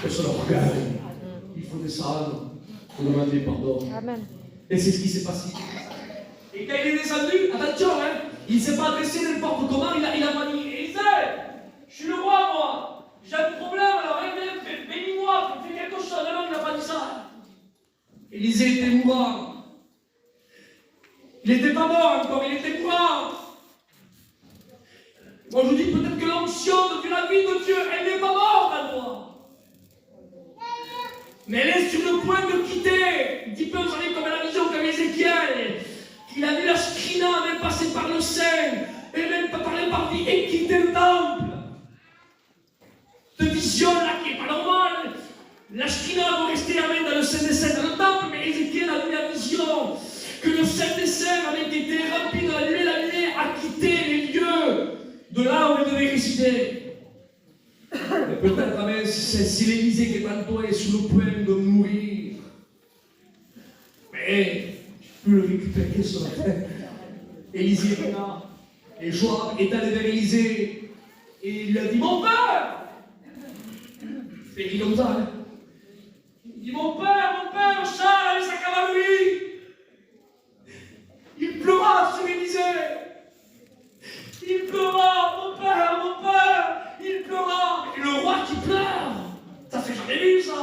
D: de son orgueil. Il faut descendre pour demander pardon.
C: Amen.
D: Et c'est ce qui s'est passé. Et quand il est descendu, attention, hein, il ne s'est pas adressé n'importe comment, il a manié Élisée. Je suis le roi, moi. J'ai un problème, alors bénis-moi, fais quelque chose. Non, il n'a pas dit ça. Élisée était mourant. Il n'était pas mort encore, il était mourant. Moi, je vous dis peut-être que l'onction de la vie de Dieu, elle n'est pas morte à toi. Mais elle est sur le point de quitter. Un petit peu, vous savez, comme la vision qu'avait Ézéchiel. Il a vu la Shekhina même passer par le sein, et même par les parties, et quitter le temple. Cette vision-là qui n'est pas normale. La Shekhina doit rester dans le Saint des Saints, dans le temple, mais Ézéchiel a vu la vision que le Saint des Saints avait été rempli de la nuée a quitté les lieux de là où il devait résider. Et peut-être, amen, si l'Élysée qui est en toi est sur le point de mourir, mais tu peux le récupérer ce matin. Élisée est là, et Joab est allé vers Élisée, et il lui a dit, mon père! C'est écrit comme ça, hein? Il dit, mon père, Charles avec sa cavalerie! Il pleura sur Élisée! Il pleura, mon père, il pleura. Et le roi qui pleure, ça fait jamais vu ça.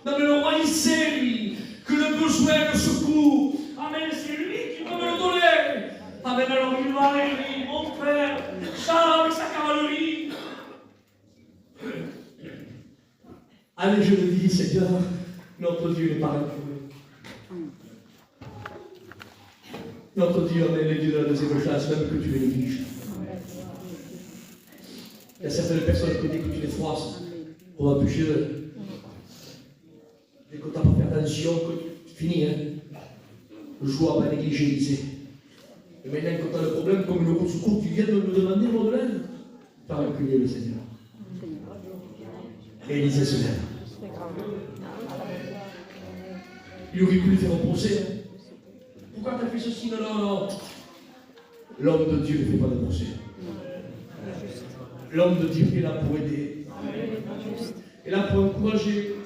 D: Non mais le roi il sait lui, que le besoin, le secours, amen, c'est lui qui peut me le donner. Amen, alors il va aller lui, mon père, Charles avec sa cavalerie. Allez, je le dis, Seigneur, notre Dieu n'est pas incuré. Notre Dieu, amen, les dieux de la deuxième classe, même que tu les négliges. Il y a certaines personnes qui disent que tu les froisses. On va bûcher d'eux. Dès que tu n'as pas fait attention, c'est fini. Hein? Le joueur va négliger Élisée. Et maintenant, quand tu as le problème, comme le secours, tu viens de me demander, Madeleine, tu as reculé le Seigneur. Et Élisée se lève. Il aurait pu lui faire un procès. Hein? Pourquoi tu as fait ceci? Non. L'homme de Dieu ne fait pas de procès. L'homme de Dieu est là pour aider. Il est là pour encourager.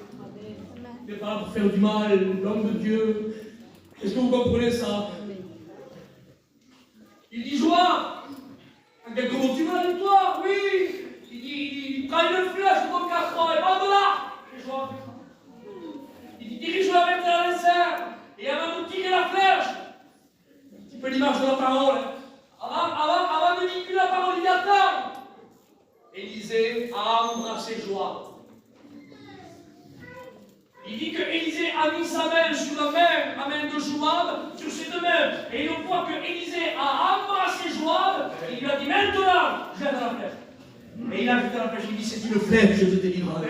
D: Il n'est pas là pour faire du mal. L'homme de Dieu. Est-ce que vous comprenez ça? Il dit, Joab, comment tu vas la victoire? Oui. Il prend une flèche comme 4 ans et va de là. Il dit, dirige-la avec la lanceur. Et avant de tirer la flèche, un petit peu l'image de la parole. Avant de véhiculer la parole, il attend. Élisée a embrassé Joab. Il dit que Élisée a mis sa main sur la main de Joab, sur ses deux mains. Et on voit que Élisée a embrassé Joab. Et il lui a dit, maintenant, jette la flèche. Et il a jeté la flèche. Il dit, c'est une flèche de délivrance.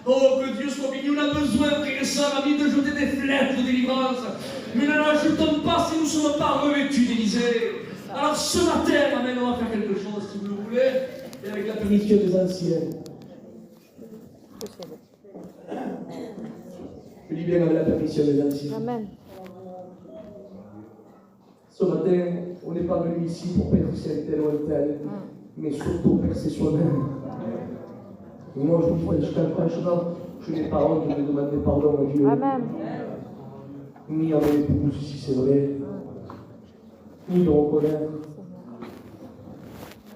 D: Oh, que Dieu soit béni. On a besoin, frères et sœurs, amis, de jeter des flèches de délivrance. Mais ne la jetons pas si nous ne sommes pas revêtus d'Élisée. Alors ce matin, amen, on va faire quelque chose, si vous le voulez, et avec la permission des anciens. Je dis bien avec la permission des anciens. Amen. Ce matin, on n'est pas venu ici pour percer un tel ou un tel, mais surtout percer soi-même. Et moi, je vous dis franchement, je n'ai pas honte de demander pardon à Dieu. Amen. Ni à mon épouse, si c'est vrai. Ni de reconnaître.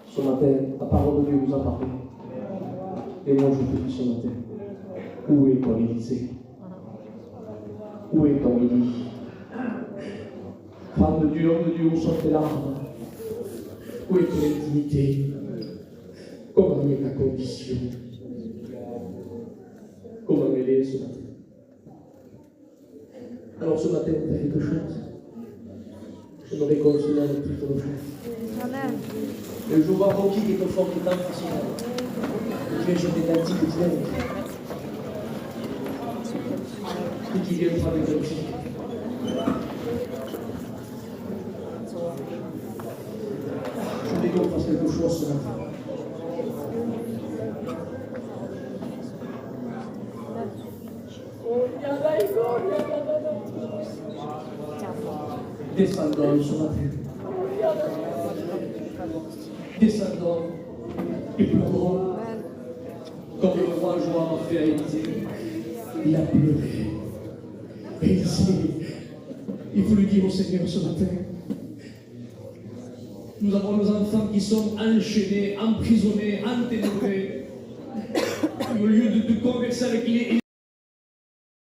D: Ce matin, la parole de Dieu nous a parlé. Et moi, je te dis ce matin, où est ton Élisée? Où est ton Élie? Femme de Dieu, homme de Dieu, où sont tes larmes? Où est ton intimité? Comment est ta condition? Comment elle est ce matin? Alors ce matin, on fait quelque chose. Je me réconcilie avec toutes nos frères. Amen. Le jour où qui est au fond du temps, Dieu, je t'ai dit que tu aimes. Et qui vient avec le petit. Je voulais qu'on fasse quelque chose ce matin. Descendons ce matin. Descendons et pleurons. Comme le roi Joab a fait à Élisée. Il a pleuré. Élisée, il faut lui dire au Seigneur ce matin, Nous avons nos enfants qui sont enchaînés, emprisonnés, enténébrés. Au lieu de converser avec lui, il